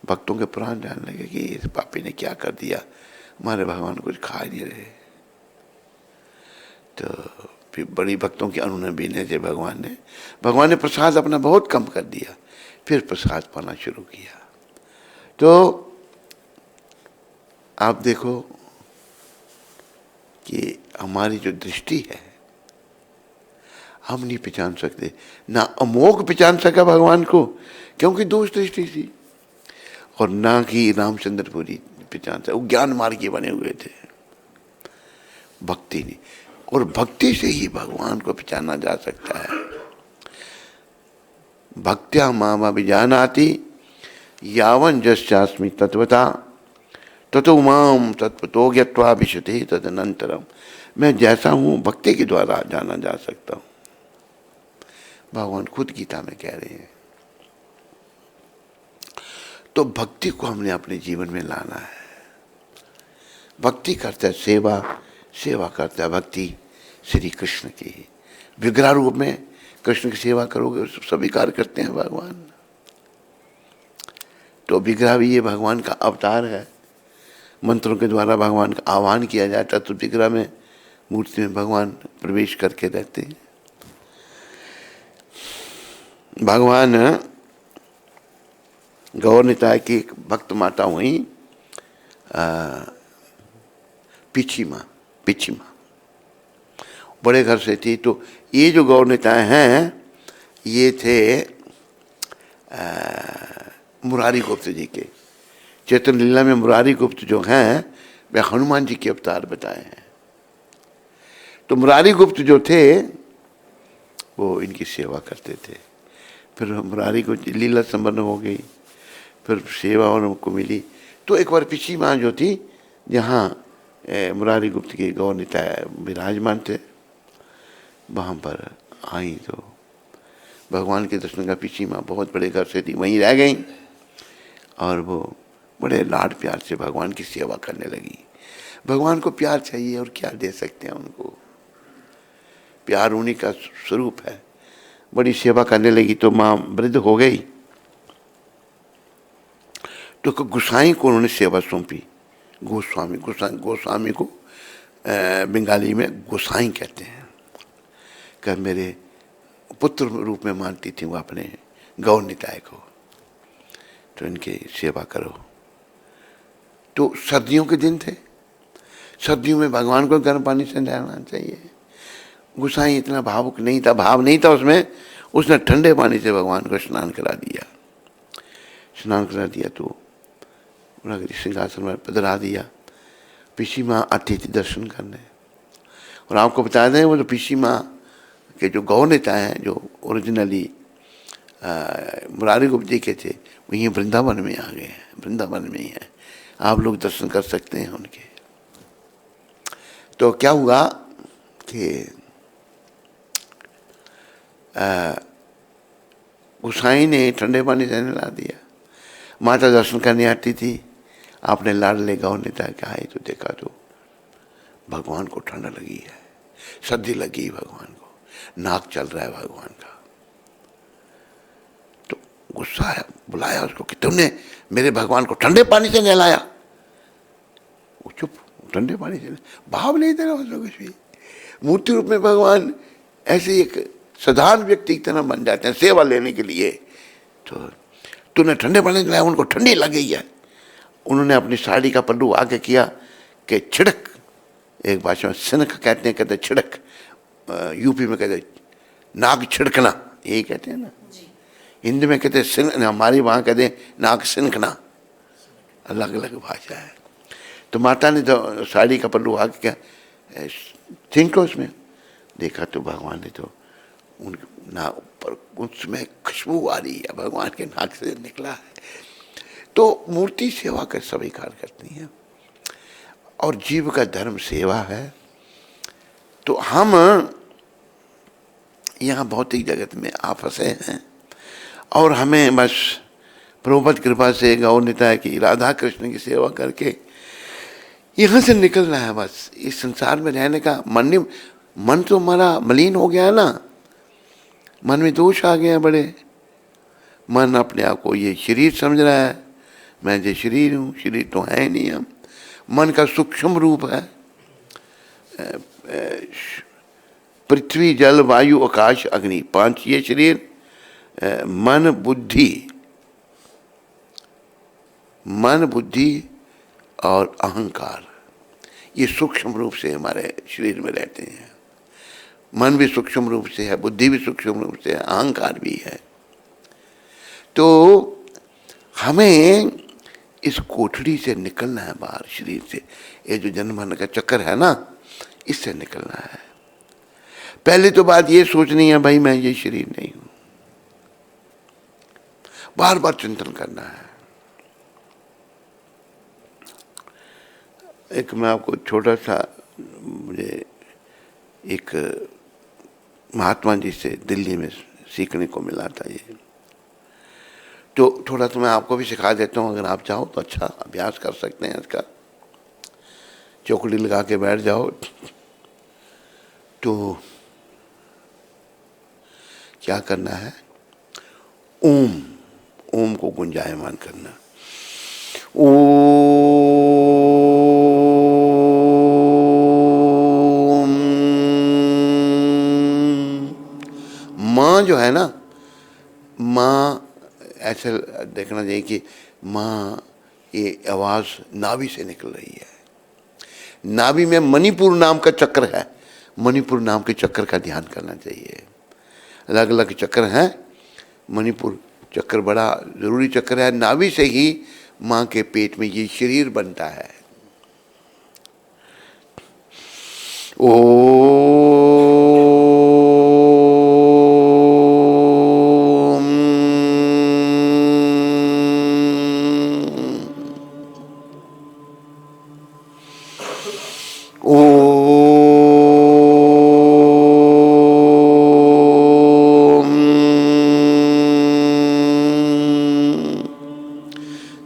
भक्तों के प्राण जानने लगे कि इस पापी ने क्या कर दिया, हमारे भगवान कुछ खा ही नहीं रहे। तो फिर बड़ी भक्तों की अनुनय से भगवान ने प्रसाद अपना बहुत कम कर दिया, फिर प्रसाद पाना शुरू किया। तो आप देखो कि हमारी जो दृष्टि है, हम नहीं पहचान सकते, ना अमोघ पहचान सका भगवान को, क्योंकि दोष दृष्टि थी, और ना कि रामचंद्रपुरी पहचान सका, वो ज्ञान मार्ग के बने हुए थे, भक्ति नहीं। और भक्ति से ही भगवान को पहचाना जा सकता है। भक्त्या माम अभिजानाति यावन् यश्चास्मि तत्वता ततो माम तत्वतो ज्ञत्वा विशते तदनंतरम। मैं जैसा हूँ भक्ति के द्वारा जाना जा सकता हूँ। भगवान खुद गीता में कह रहे हैं। तो भक्ति को हमने अपने जीवन में लाना है। भक्ति करता है सेवा, सेवा करता है भक्ति श्री कृष्ण की। विग्रह रूप में कृष्ण की सेवा करोगे, सभी कार्य करते हैं भगवान। तो विग्रह भी ये भगवान का अवतार है। मंत्रों के द्वारा भगवान का आह्वान किया जाता, तो विग्रह में, मूर्ति में भगवान प्रवेश करके रहते हैं। भगवान गौर निताय की एक भक्त माता हुई पिछी माँ, बड़े घर से थी। तो ये जो गौर निताय हैं, ये थे मुरारी गुप्त जी के। चैतन्य लीला में मुरारी गुप्त जो हैं, वे हनुमान जी के अवतार बताए हैं। तो मुरारी गुप्त जो थे वो इनकी सेवा करते थे। फिर मुरारी को लीला संपन्न हो गई, फिर सेवा उनको मिली। तो एक बार पिछी माँ जो थी, जहाँ मुरारी गुप्त के गौर निताय विराजमान थे, वहाँ पर आई। तो भगवान के दर्शन का पिछी माँ बहुत बड़े घर से थी, वहीं रह गई, और वो बड़े लाड प्यार से भगवान की सेवा करने लगी। भगवान को प्यार चाहिए, और क्या दे सकते हैं उनको, प्यार उन्हीं का स्वरूप है। बड़ी सेवा करने लगी। तो माँ वृद्ध हो गई, तो गोसाई को उन्होंने सेवा सौंपी। गोस्वामी को बंगाली में गोसाई कहते हैं, कि मेरे पुत्र रूप में मानती थी वो अपने गौ निताय को, तो इनकी सेवा करो। तो सर्दियों के दिन थे, सर्दियों में भगवान को गर्म पानी से नहलाना चाहिए। गोसाई इतना भावुक नहीं था, भाव नहीं था उसमें, उसने ठंडे पानी से भगवान को स्नान करा दिया। स्नान करा दिया तो सिंहासन में पधरा दिया। पिसी माँ आती थी दर्शन करने, और आपको बता दें वो जो पिसी माँ के जो गौ नेता हैं, जो ओरिजिनली मुरारी गुप्त जी के थे, वो यहीं वृंदावन में आ गए हैं, वृंदावन में ही हैं, आप लोग दर्शन कर सकते हैं उनके। तो क्या हुआ कि गोसाई ने ठंडे पानी से नहला दिया। माता दर्शन करने आती थी, आपने लाडले गौ नेता क्या है तो देखा तो भगवान को ठंड लगी है, सर्दी लगी भगवान को, नाक चल रहा है भगवान का। तो गुस्सा आया, बुलाया उसको कि तुमने मेरे भगवान को ठंडे पानी से नहलाया। वो चुप, ठंडे पानी से भाव नहीं दे रहा उसको कुछ भी। मूर्ति रूप में भगवान ऐसे एक साधारण व्यक्ति की तरह बन जाते हैं सेवा लेने के लिए। तो तूने ठंडे पानी से नहलाया, उनको ठंडी लग गई है। उन्होंने अपनी साड़ी का पल्लू आगे किया कि छिड़क, एक भाषा में सिनक कहते हैं, कहते छिड़क, यूपी में कहते नाक छिड़कना, यही कहते हैं ना, हिंदी में कहते सिन, हमारी वहाँ कहते नाक सिनकना, अलग अलग भाषा है। तो माता ने तो साड़ी का पल्लू आगे क्या थिंक उसमें देखा, तो भगवान ने तो उन नाक पर उसमें खुशबू आ रही है, भगवान के नाक से निकला है। तो मूर्ति सेवा कर स्वीकार करती हैं, और जीव का धर्म सेवा है। तो हम यहाँ भौतिक जगत में आप फंसे हैं, और हमें बस प्रभुपद कृपा से गौ निताय की, राधा कृष्ण की सेवा करके यहाँ से निकलना है। बस इस संसार में रहने का मन तो हमारा मलिन हो गया है ना, मन में दोष आ गए हैं बड़े। मन अपने आप को ये शरीर समझ रहा है, मैं जो शरीर हूँ, शरीर तो है नहीं हम। मन का सूक्ष्म रूप है, पृथ्वी जल वायु आकाश अग्नि, 5 ये शरीर, मन बुद्धि और अहंकार, ये सूक्ष्म रूप से हमारे शरीर में रहते हैं। मन भी सूक्ष्म रूप से है, बुद्धि भी सूक्ष्म रूप से है, अहंकार भी है। तो हमें इस कोठरी से निकलना है बाहर, शरीर से। ये जो जन्म मरण का चक्कर है ना, इससे निकलना है। पहले तो बात ये सोचनी है भाई मैं ये शरीर नहीं हूं, बार बार चिंतन करना है। एक मैं आपको छोटा सा, मुझे एक महात्मा जी से दिल्ली में सीखने को मिला था ये, तो थोड़ा तो मैं आपको भी सिखा देता हूँ, अगर आप चाहो तो अच्छा अभ्यास कर सकते हैं इसका। चौकड़ी लगा के बैठ जाओ, तो क्या करना है, ओम को गुंजायमान करना। ओम, माँ जो है ना, माँ ऐसे देखना चाहिए कि माँ, ये आवाज़ नाभि से निकल रही है। नाभि में मणिपुर नाम का चक्र है, मणिपुर नाम के चक्र का ध्यान करना चाहिए। अलग अलग चक्र हैं, मणिपुर चक्र बड़ा जरूरी चक्र है। नाभि से ही माँ के पेट में ये शरीर बनता है।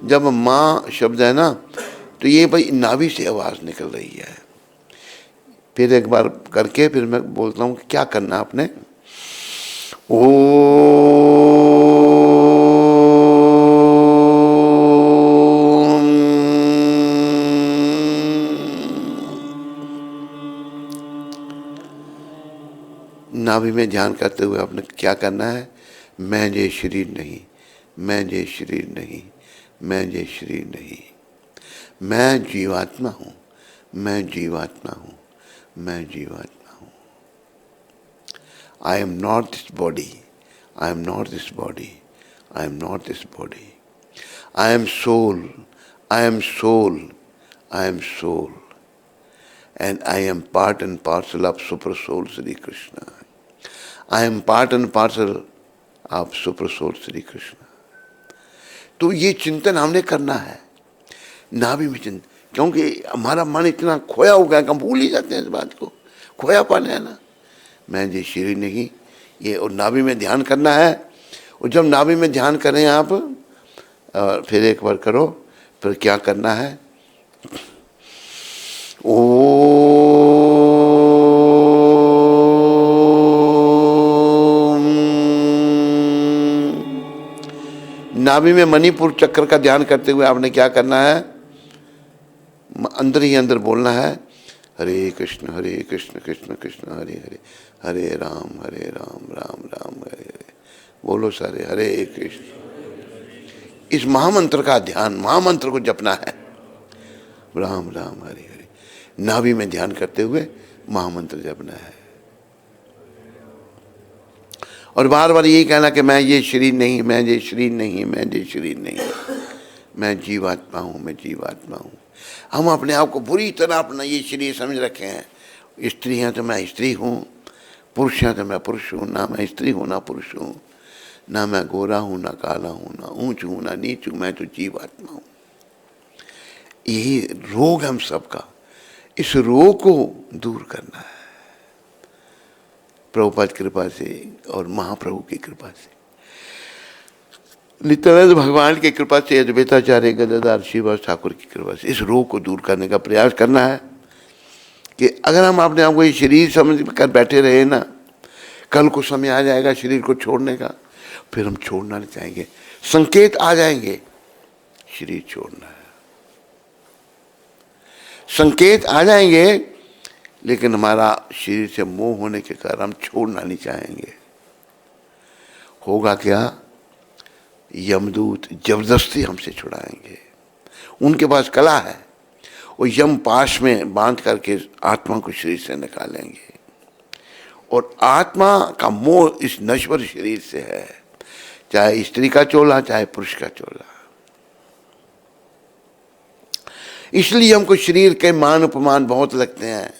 जब माँ शब्द है ना, तो ये भाई नाभि से आवाज़ निकल रही है। फिर एक बार करके फिर मैं बोलता हूँ कि क्या करना आपने। नाभि में ध्यान करते हुए आपने क्या करना है? मैं ये शरीर नहीं, मैं ये शरीर नहीं, मैं ये शरीर नहीं, मैं जीवात्मा हूँ, मैं जीवात्मा हूँ, मैं जीवात्मा हूँ। I am not this body, I am not this body, I am not this body, I am soul, I am soul, I am soul, and I am part and parcel of Super Soul Sri Krishna. I am part and parcel of Super Soul Sri Krishna. तो ये चिंतन हमने करना है, नाभि में चिंतन, क्योंकि हमारा मन इतना खोया हो गया कि हम भूल ही जाते हैं इस बात को। खोयापन है ना, मैं ये शरीर नहीं, ये, और नाभि में ध्यान करना है। और जब नाभि में ध्यान करें आप, और फिर एक बार करो, फिर क्या करना है? नाभि में मणिपुर चक्र का ध्यान करते हुए आपने क्या करना है? अंदर ही अंदर बोलना है, हरे कृष्ण कृष्ण कृष्ण हरे हरे, हरे राम राम राम हरे हरे। बोलो सारे, हरे कृष्ण। इस महामंत्र का ध्यान, महामंत्र को जपना है, राम राम हरे हरे। नाभि में ध्यान करते हुए महामंत्र जपना है, और बार बार यही कहना कि मैं ये शरीर नहीं, मैं ये शरीर नहीं, मैं ये शरीर नहीं, मैं जीवात्मा हूँ, मैं जीवात्मा हूँ। हम अपने आप को बुरी तरह अपना ये शरीर समझ रखे हैं। स्त्री हैं तो मैं स्त्री हूँ, पुरुष हैं तो मैं पुरुष हूँ। ना मैं स्त्री हूँ, ना पुरुष हूँ, ना मैं गोरा हूँ, ना काला हूँ, ना ऊंच हूँ, ना नीच हूँ, मैं तो जीवात्मा हूँ। यही रोग हम सबका, इस रोग को दूर करना है प्रभुपाद कृपा से और महाप्रभु की कृपा से, नित्यानंद भगवान की कृपा से, अद्वैताचार्य गदाधर श्रीवास ठाकुर की कृपा से इस रोग को दूर करने का प्रयास करना है। कि अगर हम अपने आप को ये शरीर समझ कर बैठे रहे ना, कल को समय आ जाएगा शरीर को छोड़ने का, फिर हम छोड़ना नहीं चाहेंगे, संकेत आ जाएंगे शरीर छोड़ना है, संकेत आ जाएंगे, लेकिन हमारा शरीर से मोह होने के कारण हम छोड़ना नहीं चाहेंगे। होगा क्या? यमदूत जबरदस्ती हमसे छुड़ाएंगे। उनके पास कला है, वो यम पाश में बांध करके आत्मा को शरीर से निकालेंगे। और आत्मा का मोह इस नश्वर शरीर से है, चाहे स्त्री का चोला, चाहे पुरुष का चोला। इसलिए हमको शरीर के मान उपमान बहुत लगते हैं।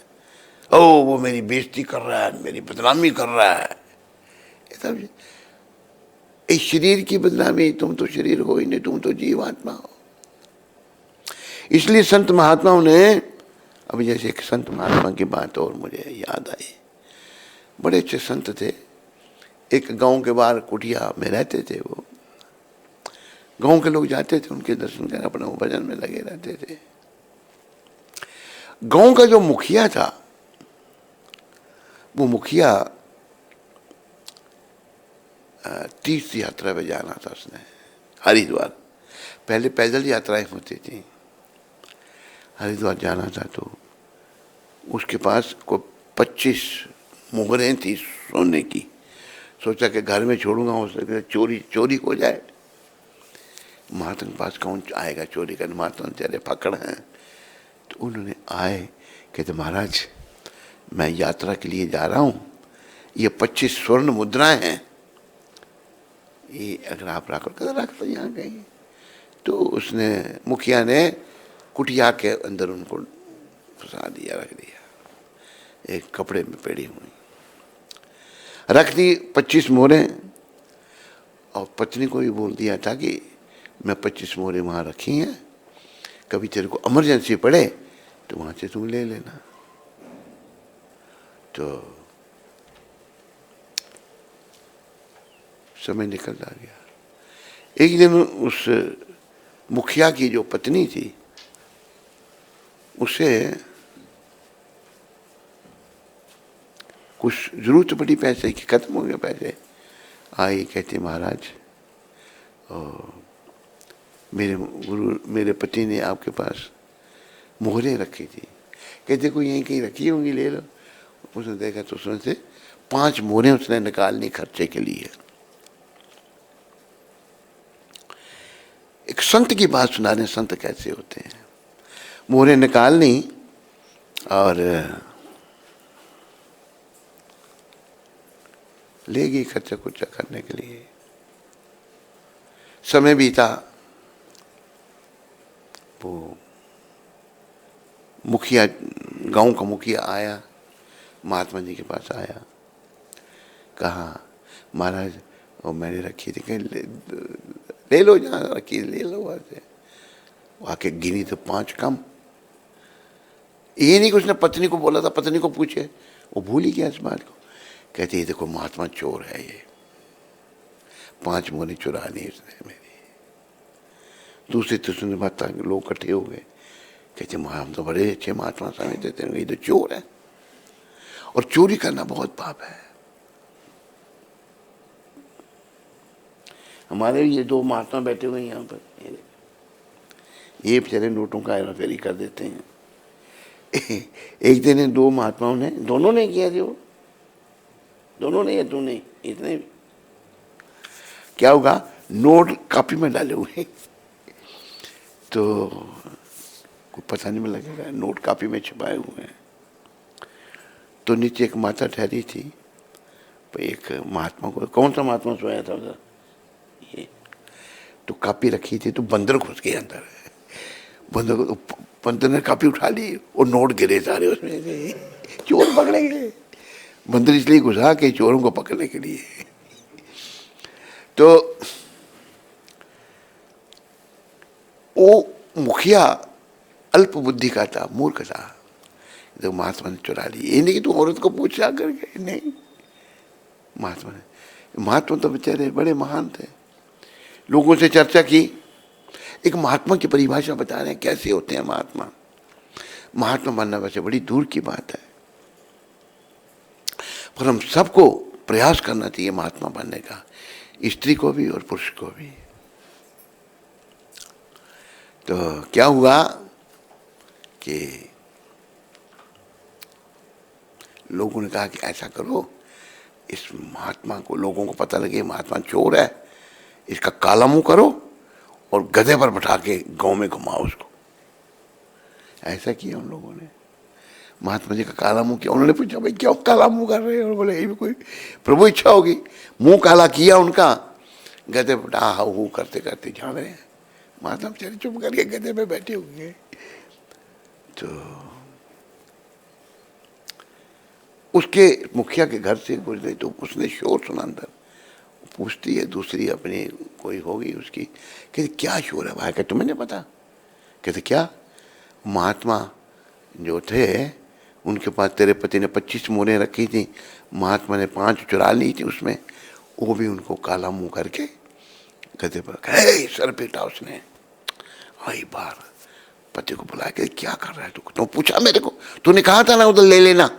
ओ वो मेरी बेइज्जती कर रहा है, मेरी बदनामी कर रहा है, सब इस शरीर की बदनामी। तुम तो शरीर हो ही नहीं, तुम तो जीवात्मा हो। इसलिए संत महात्माओं ने, अभी जैसे एक संत महात्मा की बात और मुझे याद आई, बड़े अच्छे संत थे, एक गांव के बाहर कुटिया में रहते थे। वो गांव के लोग जाते थे उनके दर्शन करने, अपना भजन में लगे रहते थे। गांव का जो मुखिया था, वो मुखिया तीर्थ यात्रा पे जाना था उसने, हरिद्वार। पहले पैदल यात्राएं होती थी, हरिद्वार जाना था। तो उसके पास को 25 मोहरें थी सोने की। सोचा कि घर में छोड़ूंगा, हो सके चोरी हो जाए। महात्मा के पास कौन आएगा चोरी करने, महात्मा चले पकड़ हैं। तो उन्होंने आए, कहते महाराज मैं यात्रा के लिए जा रहा हूँ, ये 25 स्वर्ण मुद्राएं हैं, ये अगर आप रख तो यहाँ कहीं। तो उसने, मुखिया ने कुटिया के अंदर उनको फंसा दिया, रख दिया, एक कपड़े में पेड़ी हुई रख दी 25 मोहरें। और पत्नी को भी बोल दिया था कि मैं 25 मोहरें वहाँ रखी हैं, कभी तेरे को इमरजेंसी पड़े तो वहाँ से तुम ले लेना। तो समय निकलता गया। एक दिन उस मुखिया की जो पत्नी थी, उसे कुछ जरूरत पड़ी पैसे की, खत्म हो गए पैसे। आई, कहती महाराज मेरे गुरु, मेरे पति ने आपके पास मोहरें रखी थी। कहते कोई यहीं कहीं रखी होंगी, ले लो। उसने देखा तो उसमें से 5 मोहरें उसने निकालनी खर्चे के लिए। एक संत की बात सुना रहे, संत कैसे होते हैं। मोहरें निकालनी और ले गई खर्चा कुर्चा करने के लिए। समय बीता, वो मुखिया, गांव का मुखिया आया, महात्मा जी के पास आया, कहा महाराज वो मैंने रखी थी, ले लो, जहाँ रखी ले लो वहाँ से। आके गिनी तो 5 कम। ये नहीं कि उसने पत्नी को बोला था, पत्नी को पूछे, वो भूल ही गया इस बात को। कहती है देखो महात्मा चोर है, ये 5 मोहरें चुरा ली उसने मेरी। दूसरे तीसरे बात लोग इकट्ठे हो गए, कहते हम तो बड़े अच्छे महात्मा समझते थे, ये तो चोर है, और चोरी करना बहुत पाप है। हमारे ये 2 महात्मा बैठे हुए हैं यहाँ पर, ये बेचारे नोटों का हेरा फेरी कर देते हैं। एक दिन 2 महात्माओं ने, दोनों ने किया जो, दोनों ने या तूने, इतने क्या होगा, नोट कॉपी में डाले हुए, तो कोई पता नहीं लगेगा, नोट कॉपी में छुपाए हुए हैं। तो नीचे एक माता ठहरी थी, एक महात्मा को, कौन सा महात्मा सोया था उधर, ये तो कॉपी रखी थी, तो बंदर घुस गए अंदर। बंदर ने कॉपी उठा ली और नोट गिरे सारे उसमें, चोर पकड़े गए। बंदर इसलिए घुसा कि चोरों को पकड़ने के लिए। तो वो मुखिया अल्प बुद्धि का था, मूर्ख था, तो महात्मा ने चुरा ली। ये नहीं कि तू औरत को पूछा करके, नहीं, महात्मा तो बेचारे बड़े महान थे, लोगों से चर्चा की। एक महात्मा की परिभाषा बता रहे हैं कैसे होते हैं महात्मा। महात्मा बनना वैसे बड़ी दूर की बात है, पर हम सबको प्रयास करना चाहिए महात्मा बनने का, स्त्री को भी और पुरुष को भी। तो क्या हुआ कि लोगों ने कहा कि ऐसा करो, इस महात्मा को, लोगों को पता लगे महात्मा चोर है, इसका काला मुंह करो और गधे पर बैठा के गांव में घुमाओ उसको। ऐसा किया उन लोगों ने, महात्मा जी का काला मुंह किया। उन्होंने पूछा भाई क्यों काला मुंह कर रहे हैं, और बोले ये भी कोई प्रभु इच्छा होगी। मुंह काला किया उनका, गधे पर हा हू करते करते जा रहे हैं। महात्मा बेचारे चुप करके गधे पे बैठे हुए। तो उसके मुखिया के घर से गुजरे तो उसने शोर सुना अंदर। पूछती है दूसरी अपनी कोई होगी उसकी, कहते क्या शोर है भाई, कहते तुम्हें नहीं पता, कहते क्या, महात्मा जो थे उनके पास तेरे पति ने 25 मोहरें रखी थी, महात्मा ने 5 चुरा ली थी उसमें, वो भी उनको काला मुंह करके गधे पर सर पीटा उसने। आई बार पति को बुला के क्या कर रहा है तू, तो पूछा मेरे को, तूने कहा था ना उधर ले लेना।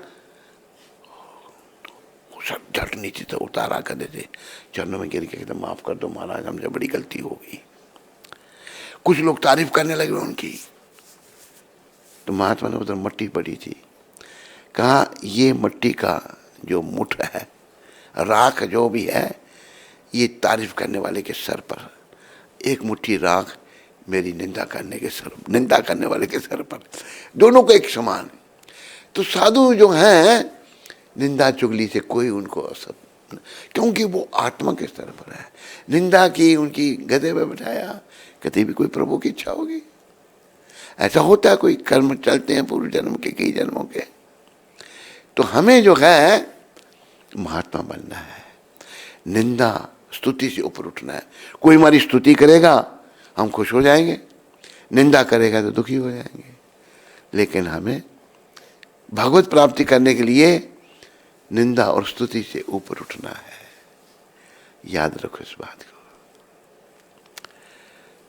सब झट नीचे से उतारा कर थे, चरणों में गिर के कहते माफ कर दो महाराज, हमसे बड़ी गलती हो गई। कुछ लोग तारीफ करने लगे उनकी। तो महात्मा ने उधर मट्टी पड़ी थी, कहा ये मट्टी का जो मुठ है, राख जो भी है, ये तारीफ करने वाले के सर पर, एक मुट्ठी राख मेरी निंदा करने के सर, निंदा करने वाले के सर पर, दोनों को एक समान। तो साधु जो हैं निंदा चुगली से कोई उनको असर, क्योंकि वो आत्मा के स्तर पर है। निंदा की, उनकी गधे पे बैठाया, कभी भी कोई प्रभु की इच्छा होगी। ऐसा होता है, कोई कर्म चलते हैं पूर्व जन्म के, कई जन्मों के। तो हमें जो है महात्मा बनना है, निंदा स्तुति से ऊपर उठना है। कोई हमारी स्तुति करेगा हम खुश हो जाएंगे, निंदा करेगा तो दुखी हो जाएंगे। लेकिन हमें भगवत प्राप्ति करने के लिए निंदा और स्तुति से ऊपर उठना है, याद रखो इस बात को।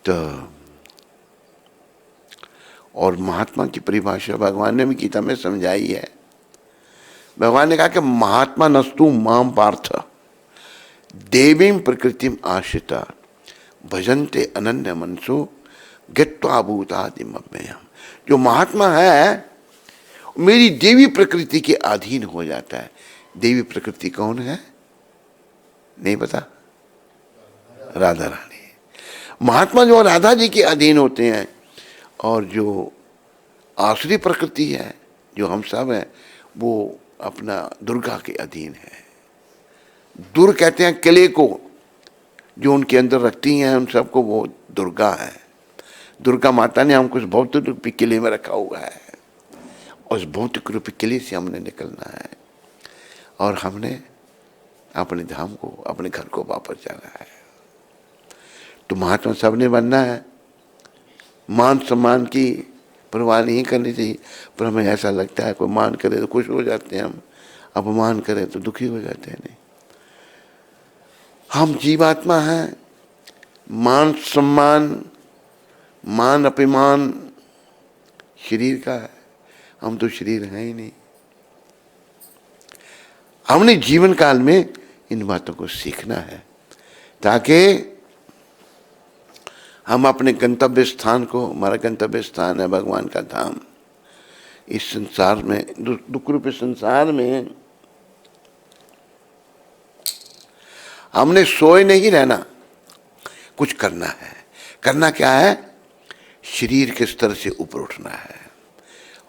तो और महात्मा की परिभाषा भगवान ने भी गीता में समझाई है। भगवान ने कहा कि महात्मा नस्तु माम पार्थ देवीं प्रकृतिम आश्रिता भजन्ते अनन्य मनसो गत्वा भूतादिम अव्ययम्। जो महात्मा है मेरी देवी प्रकृति के अधीन हो जाता है। देवी प्रकृति कौन है? नहीं पता? राधा रानी। महात्मा जो राधा जी के अधीन होते हैं, और जो आसुरी प्रकृति है जो हम सब हैं, वो अपना दुर्गा के अधीन है। दुर कहते हैं किले को, जो उनके अंदर रखती हैं उन सबको, वो दुर्गा है। दुर्गा माता ने हमको इस भौतिक रूपी किले में रखा हुआ है, और उस भौतिक रूपी किले से हमने निकलना है, और हमने अपने धाम को, अपने घर को वापस जाना है। तो महात्मा सबने बनना है। मान सम्मान की परवाह नहीं करनी चाहिए, पर हमें ऐसा लगता है कोई मान करे तो खुश हो जाते हैं हम, अपमान करे तो दुखी हो जाते हैं। नहीं, हम जीवात्मा हैं। मान सम्मान, मान अभिमान शरीर का है, हम तो शरीर हैं ही नहीं। हमने जीवन काल में इन बातों को सीखना है, ताकि हम अपने गंतव्य स्थान को, हमारा गंतव्य स्थान है भगवान का धाम। इस संसार में, दुख रूपी संसार में हमने सोए नहीं रहना, कुछ करना है। करना क्या है? शरीर के स्तर से ऊपर उठना है,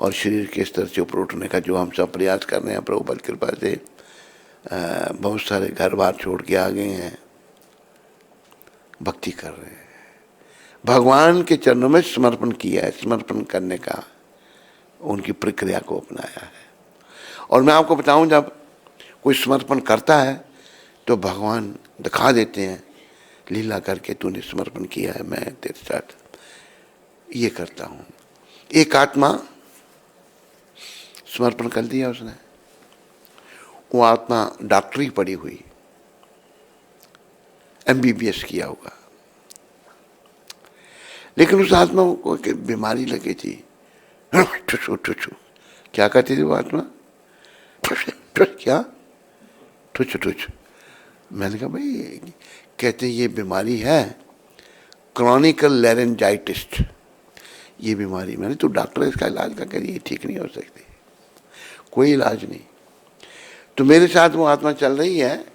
और शरीर के स्तर से ऊपर उठने का जो हम सब प्रयास कर रहे हैं, प्रभुपाद की कृपा से बहुत सारे घर बार छोड़ के आ गए हैं, भक्ति कर रहे हैं, भगवान के चरणों में समर्पण किया है। समर्पण करने का उनकी प्रक्रिया को अपनाया है। और मैं आपको बताऊं, जब कोई समर्पण करता है तो भगवान दिखा देते हैं लीला करके, तूने समर्पण किया है, मैं तेरे साथ ये करता हूं। एक आत्मा समर्पण कर दिया उसने, वो आत्मा डॉक्टरी पढ़ी हुई, MBBS किया होगा, लेकिन उस आत्मा को बीमारी लगी थी। ठुसु ठुसु क्या कहती थी वो आत्मा? क्या? ठुसु ठुसु। मैंने कहा भाई, कहते ये बीमारी है क्रॉनिकल लैरेंजाइटिस, ये बीमारी। मैंने तो डॉक्टर इसका इलाज का करिए, ठीक नहीं हो सकती, कोई इलाज नहीं। तो मेरे साथ वो आत्मा चल रही है,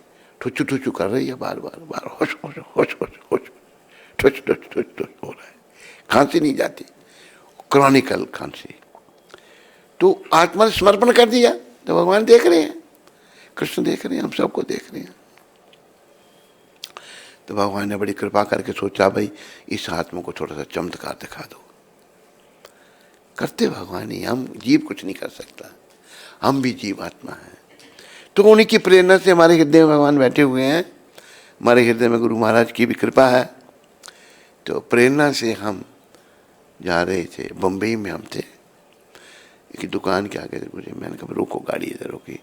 ठुचु ठुचु कर रही है, बार बार बार, होश होश होश होश होश, ठुच ठुच ठुच ठुच हो रहा है, खांसी नहीं जाती, क्रॉनिकल खांसी। तो आत्मा ने समर्पण कर दिया, तो भगवान देख रहे हैं, कृष्ण देख रहे हैं, हम सबको देख रहे हैं। तो भगवान ने बड़ी कृपा करके सोचा, भाई इस आत्मा को थोड़ा सा चमत्कार दिखा दो। करते भगवान ही, हम जीव कुछ नहीं कर सकता, हम भी जीव आत्मा हैं। तो उन्हीं की प्रेरणा से हमारे हृदय में भगवान बैठे हुए हैं, हमारे हृदय में गुरु महाराज की भी कृपा है। तो प्रेरणा से हम जा रहे थे, बम्बई में हम थे, एक दुकान के आगे गुजरे। मैंने कहा रोको गाड़ी, इधर रोकी।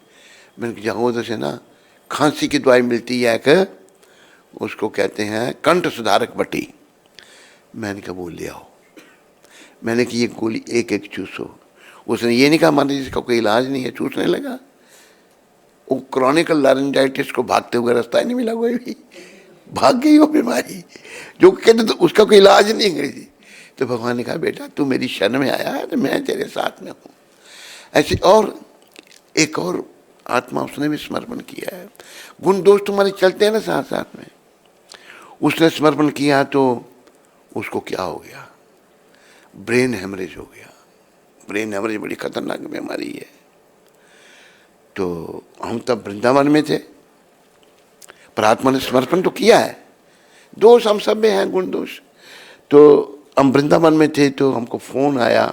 मैंने कहा जाओ उधर से ना खांसी की दवाई मिलती है, कि उसको कहते हैं कंठ सुधारक बटी। मैंने कहा वो ले आओ। मैंने कि ये गोली एक एक चूसो। उसने ये नहीं कहा माता जी इसका कोई इलाज नहीं है, चूसने लगा। वो क्रॉनिकल लैरेंजाइटिस को भागते हुए रास्ता ही नहीं मिला, कोई भी भाग गई वो बीमारी, जो कहते तो उसका कोई इलाज नहीं है। तो भगवान ने कहा बेटा तू मेरी शरण में आया है तो मैं तेरे साथ में हूँ। ऐसे और एक और आत्मा उसने भी समर्पण किया है। गुण दोष तुम्हारे चलते हैं ना साथ साथ में। उसने समर्पण किया तो उसको क्या हो गया? ब्रेन हेमरेज हो गया। ब्रेन हेमरेज बड़ी खतरनाक बीमारी है। तो हम तब वृंदावन में थे, पर आत्मा ने समर्पण तो किया है। दोष हम सब में हैं, गुण दोष। तो हम वृंदावन में थे तो हमको फोन आया,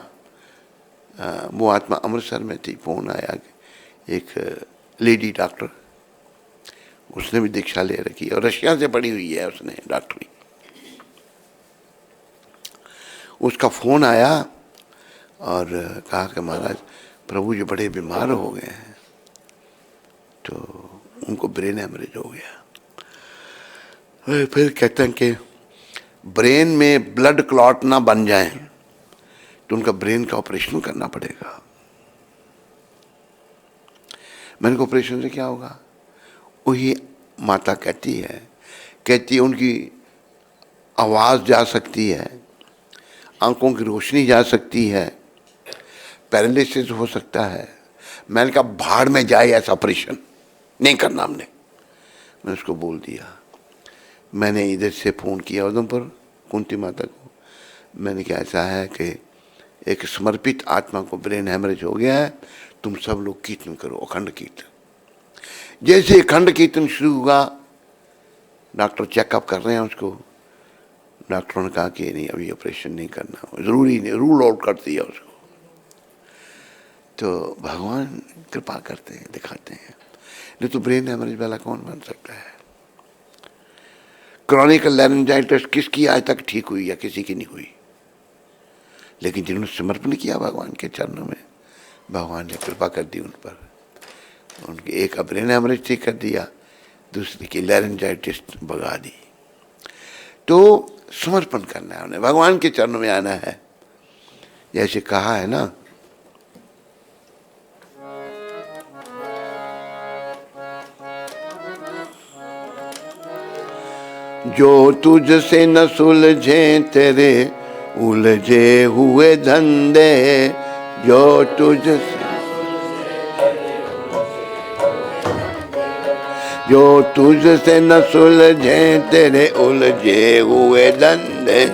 वो आत्मा अमृतसर में थी, फोन आया एक लेडी डॉक्टर, उसने भी दीक्षा ले रखी है और रशिया से पढ़ी हुई है उसने डॉक्टरी। उसका फोन आया और कहा कि महाराज प्रभु जी बड़े बीमार हो गए हैं, तो उनको ब्रेन हेमरेज हो गया। फिर कहते हैं कि ब्रेन में ब्लड क्लॉट ना बन जाए तो उनका ब्रेन का ऑपरेशन करना पड़ेगा। मैंने कहा ऑपरेशन से क्या होगा? वही माता कहती है उनकी आवाज़ जा सकती है, आंखों की रोशनी जा सकती है, पैरालिसिस हो सकता है। मैंने कहा भाड़ में जाए ऐसा ऑपरेशन, नहीं करना हमने। मैंने उसको बोल दिया। मैंने इधर से फ़ोन किया उधमपुर कुंती माता को, मैंने कहा ऐसा है कि एक समर्पित आत्मा को ब्रेन हैमरेज हो गया है, तुम सब लोग कीर्तन करो, अखंड कीर्तन। जैसे अखंड कीर्तन शुरू हुआ, डॉक्टर चेकअप कर रहे हैं उसको, डॉक्टरों ने कहा कि नहीं अभी ऑपरेशन नहीं करना, ज़रूरी नहीं, रूल आउट कर दिया उसको। तो भगवान कृपा करते हैं, दिखाते हैं। नहीं तो ब्रेन हैमरेज वाला कौन बन सकता है? क्रॉनिकल लैरिंजाइटिस किसकी आज तक ठीक हुई या किसी की नहीं हुई? लेकिन जिन्होंने समर्पण किया भगवान के चरणों में, भगवान ने कृपा कर दी उन पर। उनकी एक ब्रेन हैमरेज ठीक कर दिया, दूसरी की लैरिंजाइटिस भगा दी। तो समर्पण करना है उन्हें, भगवान के चरणों में आना है। जैसे कहा है ना, जो तुझसे न सुलझे तेरे उलझे हुए धंधे, जो तुझसे न सुलझे तेरे उलझे हुए धंधे,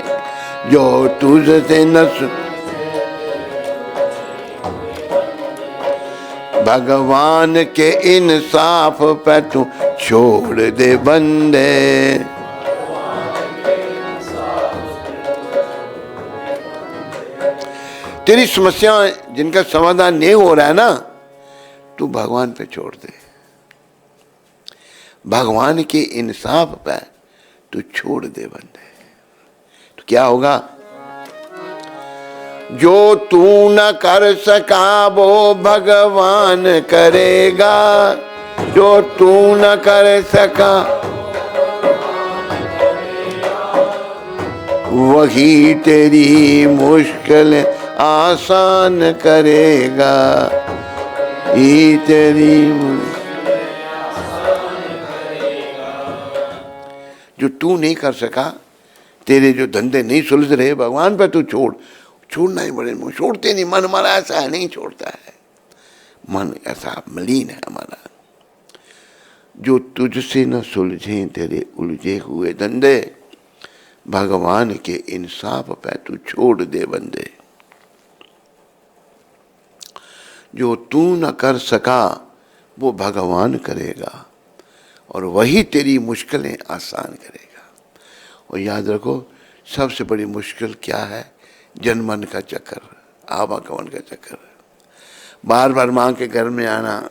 जो तुझसे न भगवान के इंसाफ पे तू छोड़ दे बंदे। तेरी समस्या जिनका समाधान नहीं हो रहा है ना, तू भगवान पे छोड़ दे। भगवान के इंसाफ पे तू छोड़ दे बंदे, तो क्या होगा? जो तू न कर सका वो भगवान करेगा, जो तू न कर सका वही तेरी मुश्किल आसान करेगा, ही तेरी जो तू नहीं कर सका, तेरे जो धंधे नहीं सुलझ रहे, भगवान पे तू छोड़ना ही बड़े, छोड़ते नहीं। मन हमारा ऐसा है, नहीं छोड़ता है, मन ऐसा मलिन है हमारा। जो तुझसे न सुलझे तेरे उलझे हुए धंधे, भगवान के इंसाफ पे तू छोड़ दे बंदे। जो तू न कर सका वो भगवान करेगा, और वही तेरी मुश्किलें आसान करेगा। और याद रखो, सबसे बड़ी मुश्किल क्या है? जन्मन का चक्कर, आवागमन का चक्कर, बार बार माँ के घर में आना,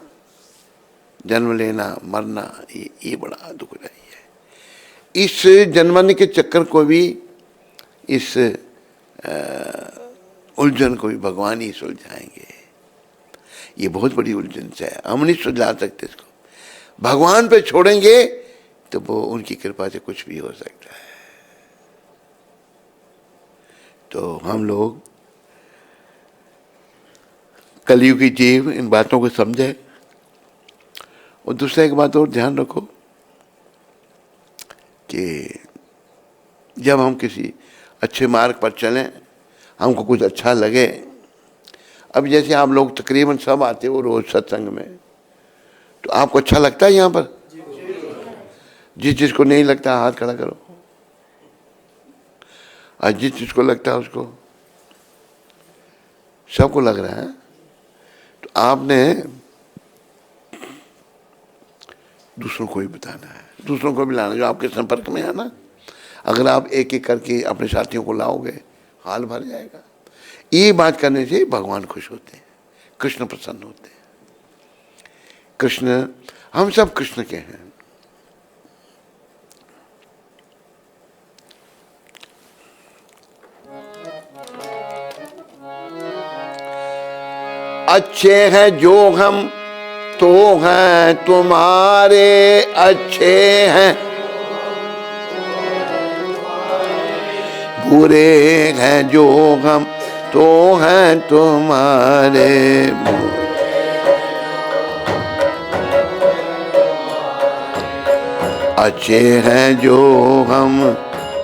जन्म लेना, मरना, ये बड़ा दुखदाई है। इस जन्मन के चक्कर को भी, इस उलझन को भी भगवान ही सुलझाएंगे। ये बहुत बड़ी उलझन है, हम नहीं सुलझा सकते इसको। भगवान पे छोड़ेंगे तो वो उनकी कृपा से कुछ भी हो सकता है। तो हम लोग कलयुगी जीव इन बातों को समझे। और दूसरा एक बात और ध्यान रखो कि जब हम किसी अच्छे मार्ग पर चलें, हमको कुछ अच्छा लगे। अब जैसे आप लोग तकरीबन सब आते हो रोज सत्संग में, तो आपको अच्छा लगता है यहाँ पर? जिस जिसको नहीं लगता हाथ खड़ा करो, और जिस जिसको लगता है उसको, सबको लग रहा है। तो आपने दूसरों को भी बताना है, दूसरों को भी लाना, जो आपके संपर्क में है ना। अगर आप एक एक करके अपने साथियों को लाओगे, हाल भर जाएगा। ये बात करने से भगवान खुश होते हैं, कृष्ण प्रसन्न होते हैं। कृष्ण, हम सब कृष्ण के हैं। अच्छे हैं जो हम तो हैं तुम्हारे, अच्छे हैं बुरे हैं जो हम तो हैं तुम्हारे। अच्छे हैं जो हम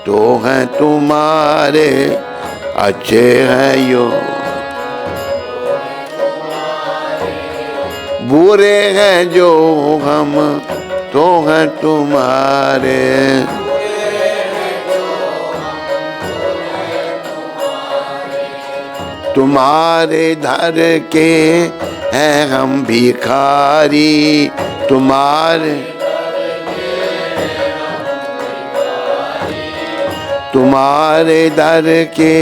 तो हैं तुम्हारे, अच्छे हैं यो बुरे हैं जो हम तो हैं तुम्हारे। तुम्हारे दर के हैं हम भिखारी, तुम्हारे दर के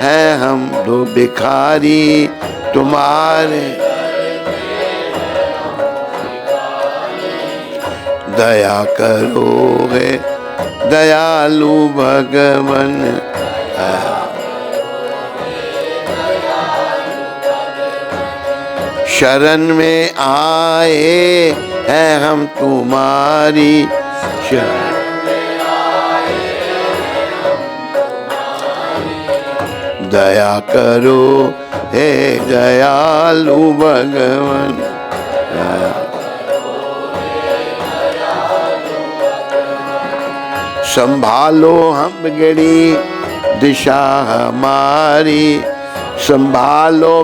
हैं हम दो भिखारी, तुम्हारे दया करोगे दयालु भगवन। शरण में आए हैं हम तुम्हारी, दया करो हे दयालु भगवन। संभालो हम बिगड़ी दिशा हमारी, संभालो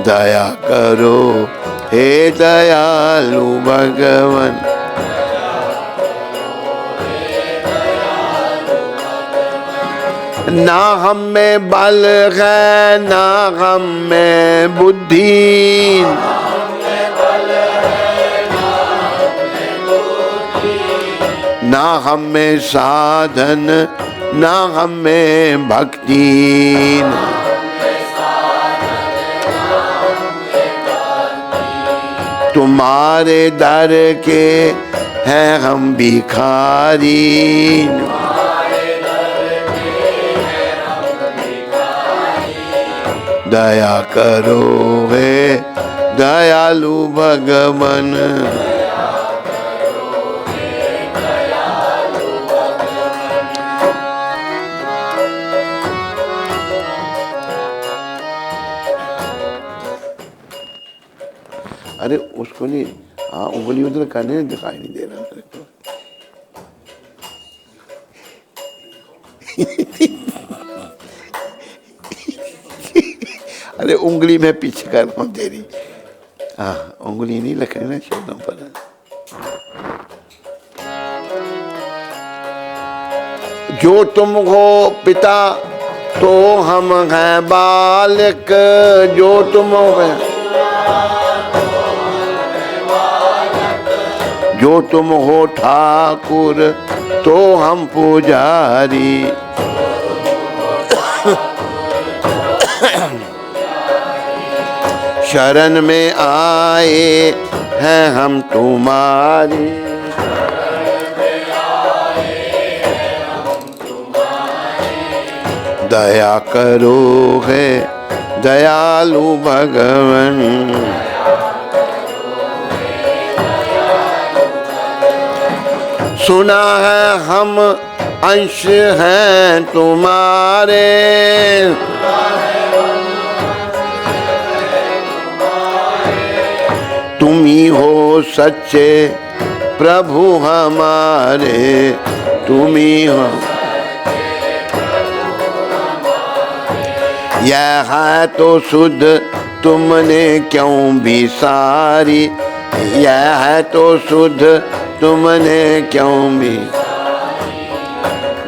दया करो हे दयालु भगवन। ना हम में बल है ना हम में बुद्धि, ना हम में साधन ना हम में भक्ति। तुम्हारे दर के हैं हम भिखारी, दया करो हे दयालु भगवन। अरे उसको नहीं, हाँ उंगली उधर करने दिखाई नहीं दे रहा तेरे को। अरे उंगली में पीछे कर रहा हूँ तेरी, हाँ उंगली नहीं लगना शब्दों पर। जो तुम हो पिता तो हम हैं बालक, जो तुम हो जो तुम हो ठाकुर तो हम पुजारी। शरण में आए हैं हम तुम्हारी, दया करो है दयालु भगवन। सुना है हम अंश हैं तुम्हारे, तुम ही हो सच्चे प्रभु हमारे, तुम ही हो। यह है तो सुध तुमने क्यों भी सारी, यह है तो सुध तुमने क्यों भी।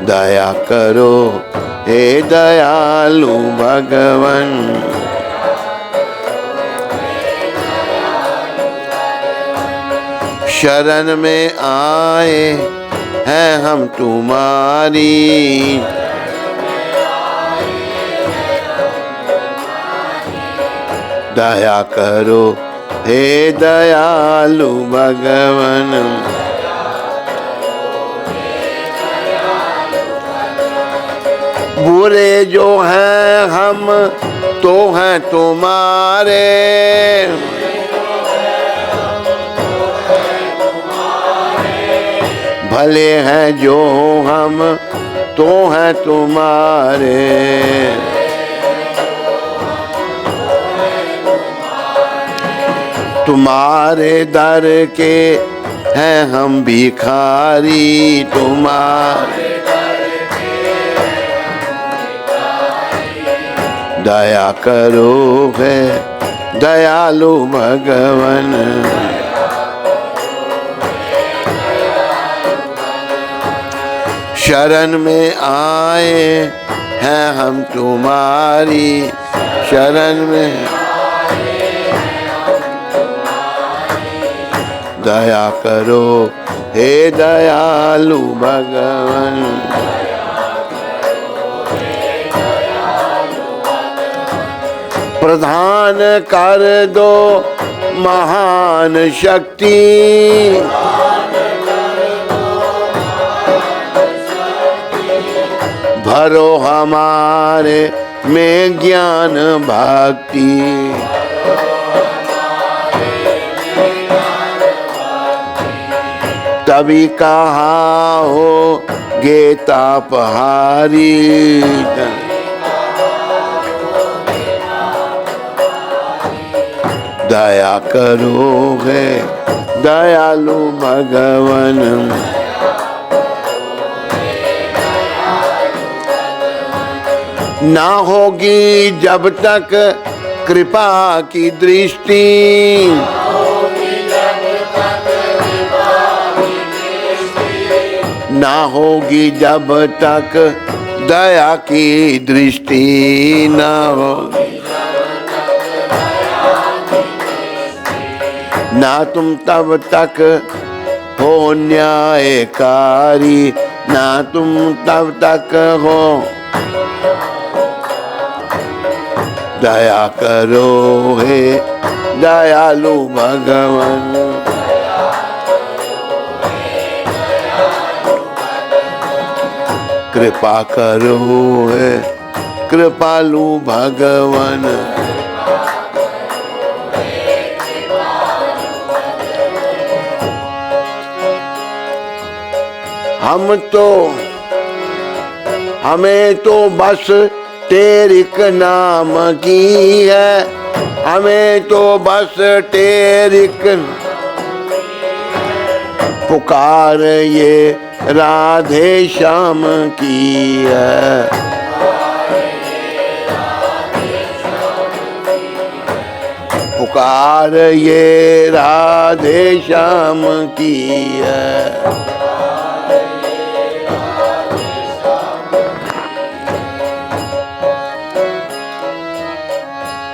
दया करो हे दयालु भगवन। शरण में आए हैं हम तुम्हारी, दया करो हे दयालु भगवन। बुरे जो हैं हम तो हैं तुम्हारे, भले हैं जो हम तो हैं तुम्हारे। तुम्हारे दर के हैं हम भिखारी, तुम्हारे दया करो है दयालु भगवन। शरण में आए हैं हम तुम्हारी, शरण में दया करो हे दयालु भगवन। प्रदान कर दो महान शक्ति, भरो हमारे में ज्ञान भक्ति। तभी कहाँ हो गे तापहारी, दया करो है दयालु भगवन। ना होगी जब तक कृपा की दृष्टि, ना होगी जब तक दया की दृष्टि, ना होगी ना तुम तब तक हो न्यायकारी, ना तुम तब तक हो। दया करो हे दयालु भगवन। कृपा करो हे कृपालु भगवन। हमें तो बस तेरिक नाम की है, हमें तो बस तेरिक पुकार ये राधे श्याम की है। पुकार ये राधे श्याम की है।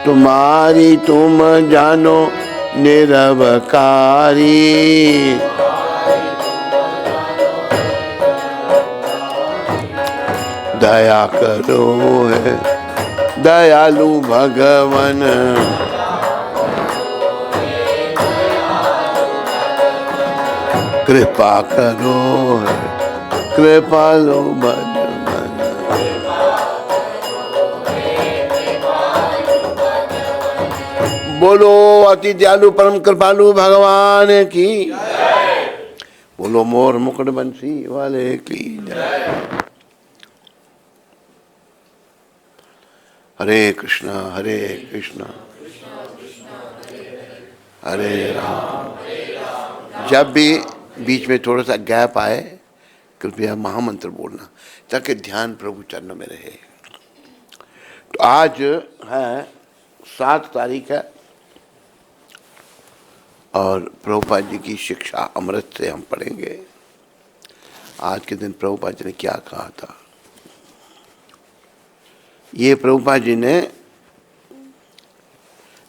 तुम्हारी तुम जानो निरवकारी, दया करो है दयालु भगवन। कृपा करो है कृपालु भगवन। बोलो अति दयालु परम कृपालु भगवान की, बोलो मोर मुकुट बंसी वाले की जय। हरे कृष्णा हरे राम। जब भी बीच में थोड़ा सा गैप आए कृपया महामंत्र बोलना ताकि ध्यान प्रभु चरणों में रहे। तो आज है 7 तारीख है और प्रभुपाद जी की शिक्षा अमृत से हम पढ़ेंगे। आज के दिन प्रभुपाद जी ने क्या कहा था, ये प्रभुपाद जी ने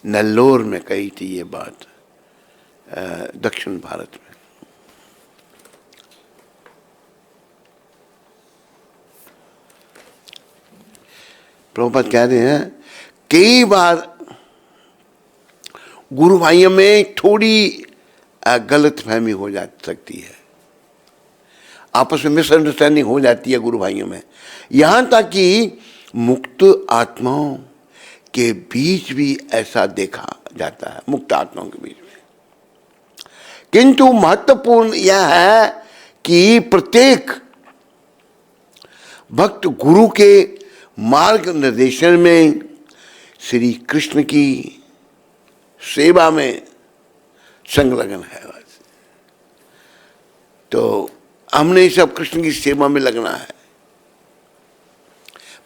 नेल्लोर में कही थी ये बात, दक्षिण भारत में। प्रभुपाद कह रहे हैं कई बार गुरु भाइयों में थोड़ी गलतफहमी हो जा सकती है, आपस में मिसअंडरस्टैंडिंग हो जाती है गुरु भाइयों में। यहाँ तक कि मुक्त आत्माओं के बीच भी ऐसा देखा जाता है, मुक्त आत्माओं के बीच में। किंतु महत्वपूर्ण यह है कि प्रत्येक भक्त गुरु के मार्ग निर्देशन में श्री कृष्ण की सेवा में संलग्न है। तो हमने सब कृष्ण की सेवा में लगना है।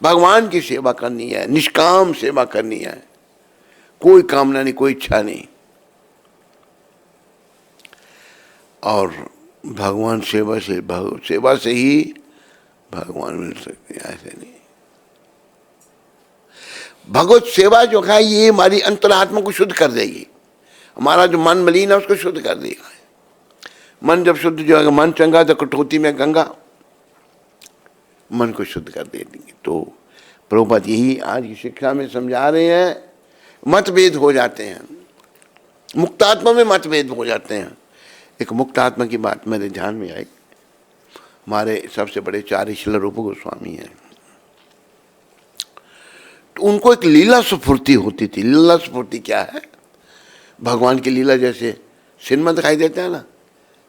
भगवान की सेवा करनी है, निष्काम सेवा करनी है, कोई कामना नहीं, कोई इच्छा नहीं। और भगवान सेवा से ही भगवान मिल सकते हैं, ऐसे नहीं। भगवत सेवा जो है ये हमारी अंतरात्मा को शुद्ध कर देगी। हमारा जो मन मलिन है उसको शुद्ध कर देगा। मन जब शुद्ध जो है, मन चंगा तो कटौती में गंगा, मन को शुद्ध कर देंगे। तो प्रभुपाद यही आज की शिक्षा में समझा रहे हैं। मतभेद हो जाते हैं, मुक्तात्मा में मतभेद हो जाते हैं। एक मुक्तात्मा की बात मेरे ध्यान में आई। हमारे सबसे बड़े चार्य श्रील रूप गोस्वामी हैं, तो उनको एक लीला स्फूर्ति होती थी। लीला स्फूर्ति क्या है? भगवान की लीला जैसे सिनेमा दिखाई देता है ना,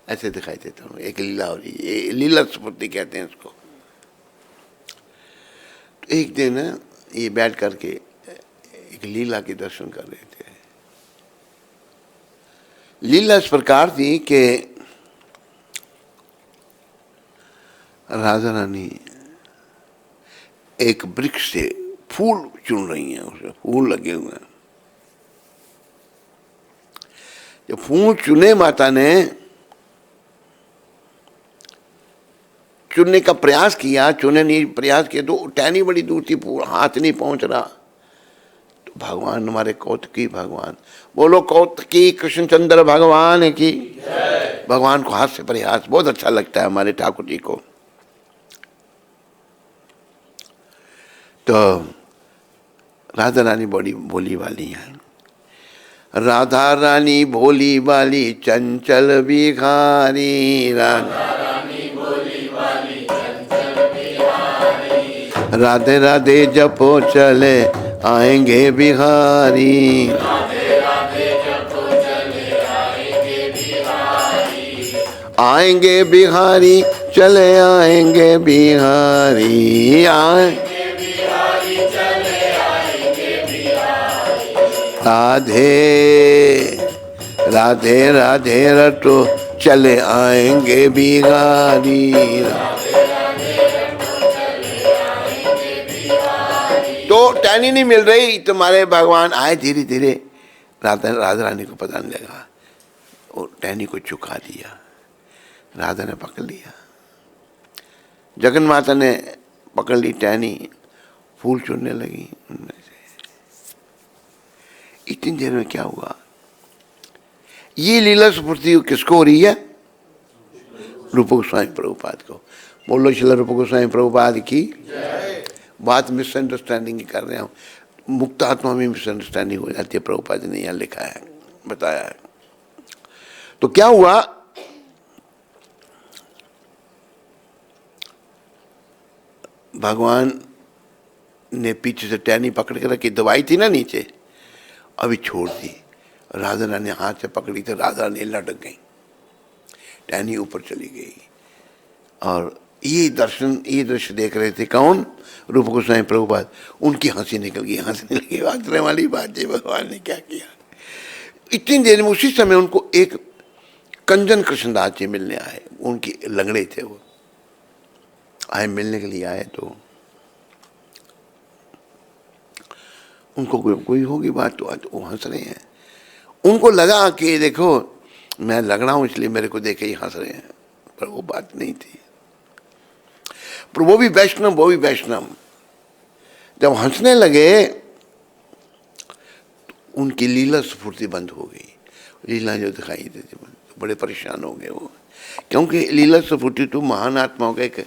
ऐसे दिखाई देता हूँ। एक लीला हो रही है, लीला स्फूर्ति कहते हैं उसको। तो एक दिन ये बैठ करके एक लीला के दर्शन कर रहे थे। लीला इस प्रकार थी कि राधा रानी एक वृक्ष से फूल चुन रही हैं, उसमें फूल लगे हुए हैं। जब फूल चुने माता ने चुनने का प्रयास किया, चुने नहीं प्रयास किया तो टहनी बड़ी दूर थी, फूल हाथ नहीं पहुंच रहा। तो भगवान हमारे कौतकी भगवान, बोलो कौतकी कृष्णचंद्र भगवान की। भगवान को हाथ से प्रयास बहुत अच्छा लगता है हमारे ठाकुर जी को। तो राधा रानी बड़ी भोली वाली है। राधा रानी भोली वाली चंचल बिहारी, राधे राधे जपो चले आएंगे बिहारी। आएंगे बिहारी चले आएंगे बिहारी, राधे राधे राधे रटो चले आएंगे बिहारी। तो टहनी नहीं मिल रही, तुम्हारे भगवान आए। धीरे धीरे राधा रानी को पता नहीं लगा, और टहनी को चुका दिया। राधा ने पकड़ लिया, जगन माता ने पकड़ ली टहनी, फूल चुनने लगी उनमें से। इतनी देर में क्या हुआ? ये लीला स्फूर्ति किसको हो रही है? रूप गोस्वामी प्रभुपाद को। बोलो श्रील रूप गोस्वामी प्रभुपाद की। बात मिसअंडरस्टैंडिंग ही कर रहे हैं। मुक्त आत्मा में मिसअंडरस्टैंडिंग हो जाती है, प्रभुपाद ने यहाँ लिखा है, बताया है। तो क्या हुआ? भगवान ने पीछे से टहनी पकड़ के रखी, दवाई थी ना नीचे, अभी छोड़ दी। राधा रानी हाथ से पकड़ी तो राधा रानी लटक गई, टहनी ऊपर चली गई। और ये दृश्य देख रहे थे कौन? रूप गोस्वामी प्रभुपाद। उनकी हंसी निकल गई, हंसने लगे। हंसने वाली बात है, भगवान ने क्या किया। इतनी देर में उसी समय उनको एक कंजन कृष्णदास जी मिलने आए। उनकी लंगड़े थे, वो आए मिलने के लिए आए। तो उनको कोई होगी बात, तो आज वो हंस रहे हैं। उनको लगा कि देखो मैं लंगड़ा हूं इसलिए मेरे को देखे ही हंस रहे हैं, पर वो बात नहीं थी। पर वो भी वैष्णव। जब हंसने लगे तो उनकी लीला स्फूर्ति बंद हो गई। लीला जो दिखाई देती, तो बड़े परेशान हो गए वो, क्योंकि लीला स्फूर्ति तो महान आत्माओं का एक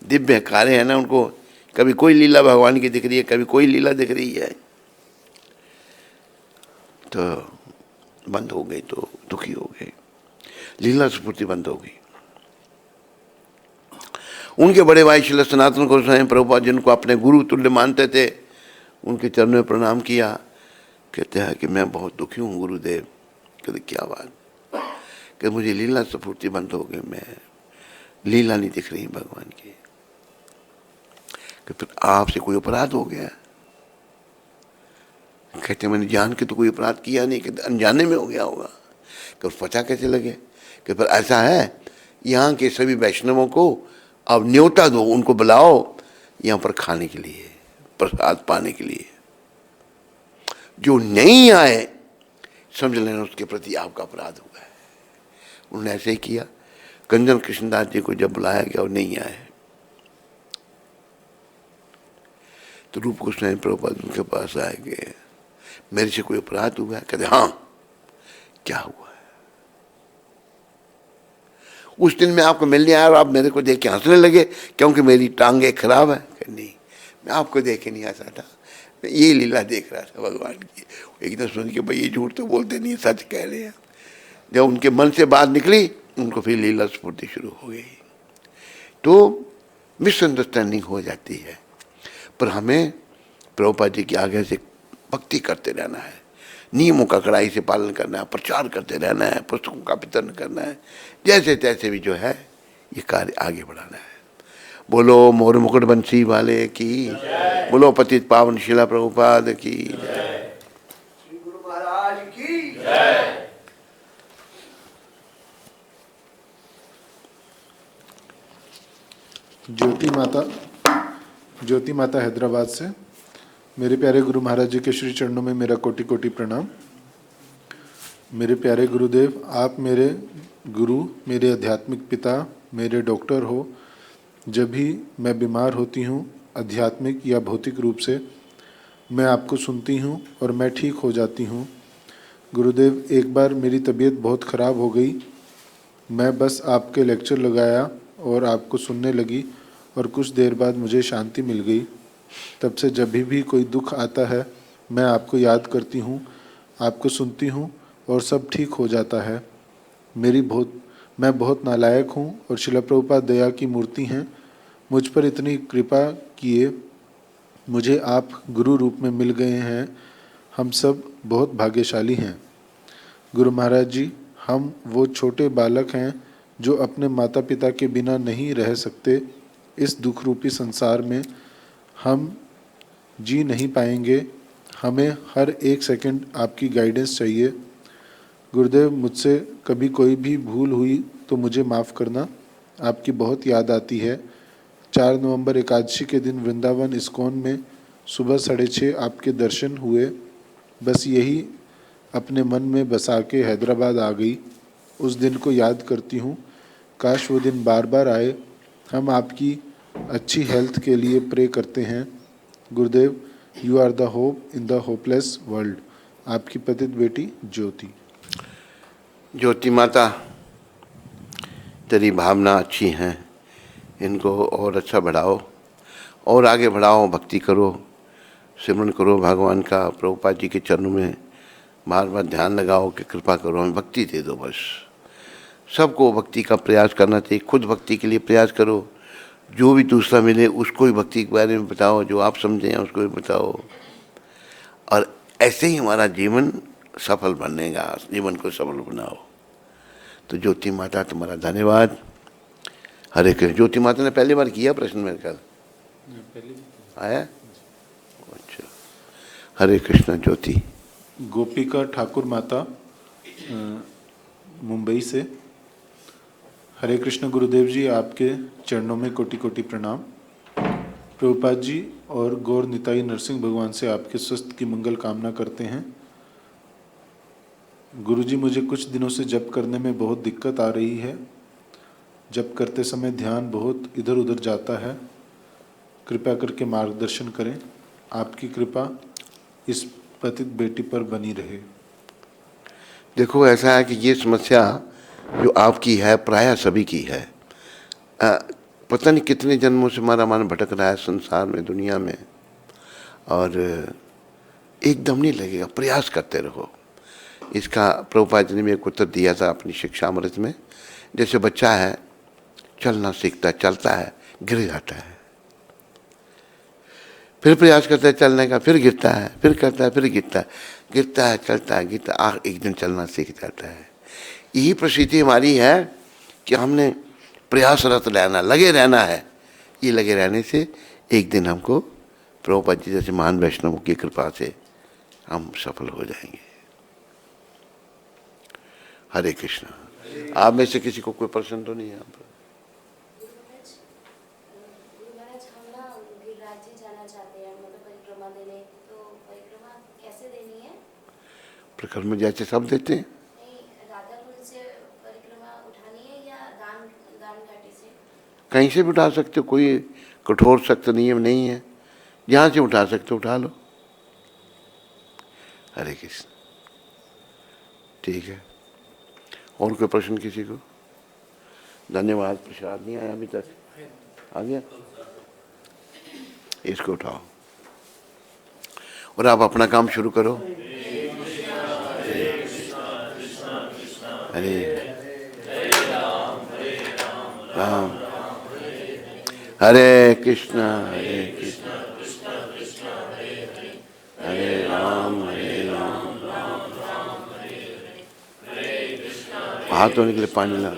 दिव्य कार्य है ना। उनको कभी कोई लीला भगवान की दिख रही है, कभी कोई लीला दिख रही है, तो बंद हो गई, तो दुखी हो गए। लीला स्फूर्ति बंद हो गई। उनके बड़े भाई श्रील सनातन गोस्वामी प्रभुपाद, जिनको अपने गुरु तुल्य मानते थे, उनके चरणों में प्रणाम किया। कहते हैं कि मैं बहुत दुखी हूँ गुरुदेव। कहते क्या बात? कि मुझे लीला स्फूर्ति बंद हो गई, मैं लीला नहीं दिख रही भगवान की। कि फिर आपसे कोई अपराध हो गया? कहते मैंने जान के तो कोई अपराध किया नहीं, कहते अनजाने में हो गया होगा। कि पता कैसे लगे? कि फिर ऐसा है, यहाँ के सभी वैष्णवों को अब न्योता दो, उनको बुलाओ यहाँ पर खाने के लिए। प्रसाद पाने के लिए। जो नहीं आए समझ लेना उसके प्रति आपका अपराध हुआ है। उन्होंने ऐसे ही किया। कंजन कृष्णदास जी को जब बुलाया गया और नहीं आए तो रूप गोस्वामी प्रभुपाद उनके पास आए गए, मेरे से कोई अपराध हुआ है? कहते हाँ। क्या हुआ है? उस दिन मैं आपको मिलने आया और आप मेरे को देख के हंसने लगे क्योंकि मेरी टांगे खराब है। नहीं, मैं आपको देख के नहीं हंसा था, मैं ये लीला देख रहा था भगवान की। एकदम सुन के भाई ये झूठ तो बोलते नहीं, सच कह रहे हैं। जब उनके मन से बात निकली उनको फिर लीला स्फूर्ति शुरू हो गई। तो मिसअंडरस्टैंडिंग हो जाती है, पर हमें प्रभुपाद जी के आगे से भक्ति करते रहना है, नियमों का कड़ाई से पालन करना है, प्रचार करते रहना है, पुस्तकों का वितरण करना है, जैसे तैसे भी जो है ये कार्य आगे बढ़ाना है। बोलो मोर मुकुट बंसी वाले की, बोलो पतित पावन शिला प्रभुपाद की, श्री गुरु महाराज की जय। ज्योति माता हैदराबाद से। मेरे प्यारे गुरु महाराज जी के श्री चरणों में मेरा कोटि कोटि प्रणाम। मेरे प्यारे गुरुदेव, आप मेरे गुरु, मेरे आध्यात्मिक पिता, मेरे डॉक्टर हो। जब भी मैं बीमार होती हूँ आध्यात्मिक या भौतिक रूप से, मैं आपको सुनती हूँ और मैं ठीक हो जाती हूँ। गुरुदेव, एक बार मेरी तबीयत बहुत ख़राब हो गई, मैं बस आपके लेक्चर लगाया और आपको सुनने लगी और कुछ देर बाद मुझे शांति मिल गई। तब से जब भी कोई दुख आता है मैं आपको याद करती हूँ, आपको सुनती हूँ और सब ठीक हो जाता है। मैं बहुत नालायक हूँ और शिला प्रभुपाद दया की मूर्ति हैं। मुझ पर इतनी कृपा किए, मुझे आप गुरु रूप में मिल गए हैं। हम सब बहुत भाग्यशाली हैं। गुरु महाराज जी, हम वो छोटे बालक हैं जो अपने माता पिता के बिना नहीं रह सकते। इस दुख रूपी संसार में हम जी नहीं पाएंगे। हमें हर एक सेकंड आपकी गाइडेंस चाहिए। गुरुदेव, मुझसे कभी कोई भी भूल हुई तो मुझे माफ़ करना। आपकी बहुत याद आती है। 4 नवंबर एकादशी के दिन वृंदावन इस्कॉन में सुबह 6:30 आपके दर्शन हुए। बस यही अपने मन में बसा के हैदराबाद आ गई। उस दिन को याद करती हूँ, काश वो दिन बार बार आए। हम आपकी अच्छी हेल्थ के लिए प्रे करते हैं। Gurudev, you are the hope in the hopeless world. आपकी पतित बेटी ज्योति। ज्योति माता, तेरी भावना अच्छी हैं, इनको और अच्छा बढ़ाओ और आगे बढ़ाओ। भक्ति करो, सिमरन करो भगवान का। प्रभुपाद जी के चरणों में बार बार ध्यान लगाओ कि कृपा करो, हमें भक्ति दे दो। बस सबको भक्ति का प्रयास करना चाहिए। खुद भक्ति के लिए प्रयास करो, जो भी दूसरा मिले उसको भी भक्ति के बारे में बताओ, जो आप समझें उसको भी बताओ, और ऐसे ही हमारा जीवन सफल बनेगा। जीवन को सफल बनाओ। तो ज्योति माता तुम्हारा धन्यवाद। हरे कृष्ण। ज्योति माता ने पहली बार किया प्रश्न मेरे ख्याल आया। अच्छा, हरे कृष्ण। ज्योति। गोपिका ठाकुर माता, मुंबई से। हरे कृष्ण गुरुदेव जी, आपके चरणों में कोटि कोटि प्रणाम। प्रभुपाद जी और गौर निताई नरसिंह भगवान से आपके स्वास्थ्य की मंगल कामना करते हैं। गुरुजी, मुझे कुछ दिनों से जप करने में बहुत दिक्कत आ रही है। जप करते समय ध्यान बहुत इधर उधर जाता है। कृपया करके मार्गदर्शन करें। आपकी कृपा इस पतित बेटी पर बनी रहे। देखो, ऐसा है कि ये समस्या जो आपकी है प्रायः सभी की है। पता नहीं कितने जन्मों से हमारा मन भटक रहा है संसार में, दुनिया में, और एकदम नहीं लगेगा। प्रयास करते रहो। इसका प्रभुपाद जी ने भी एक उत्तर दिया था अपनी शिक्षामृत में। जैसे बच्चा है, चलना सीखता है, चलता है, गिर जाता है, फिर प्रयास करता है चलने का, फिर गिरता है, फिर करता है, फिर गिरता है, गिरता है, चलता है, गिरता, एक दिन चलना सीख जाता है। यही परिस्थिति हमारी है कि हमने प्रयासरत रहना, लगे रहना है। ये लगे रहने से एक दिन हमको प्रभुपाद जी जैसे महान वैष्णवों की कृपा से हम सफल हो जाएंगे। हरे कृष्ण। आप में से किसी को कोई प्रश्न तो नहीं है? यहाँ पर हम ना गिरिराज जी जाना चाहते हैं, मतलब प्रकरण में जैसे सब देते हैं। नहीं, राधाकुंड से परिक्रमा उठानी है या दान दान घाटी से? कहीं से भी उठा सकते हो, कोई कठोर सख्त नियम नहीं है, जहाँ से उठा सकते हो उठा लो। हरे कृष्ण। ठीक है, और कोई प्रश्न किसी को? धन्यवाद। प्रसाद नहीं आया अभी तक? आ गया? इसको उठाओ और आप अपना काम शुरू करो। हरे राम हरे कृष्णा हरे राम हाथ धोने के लिए पानी ला।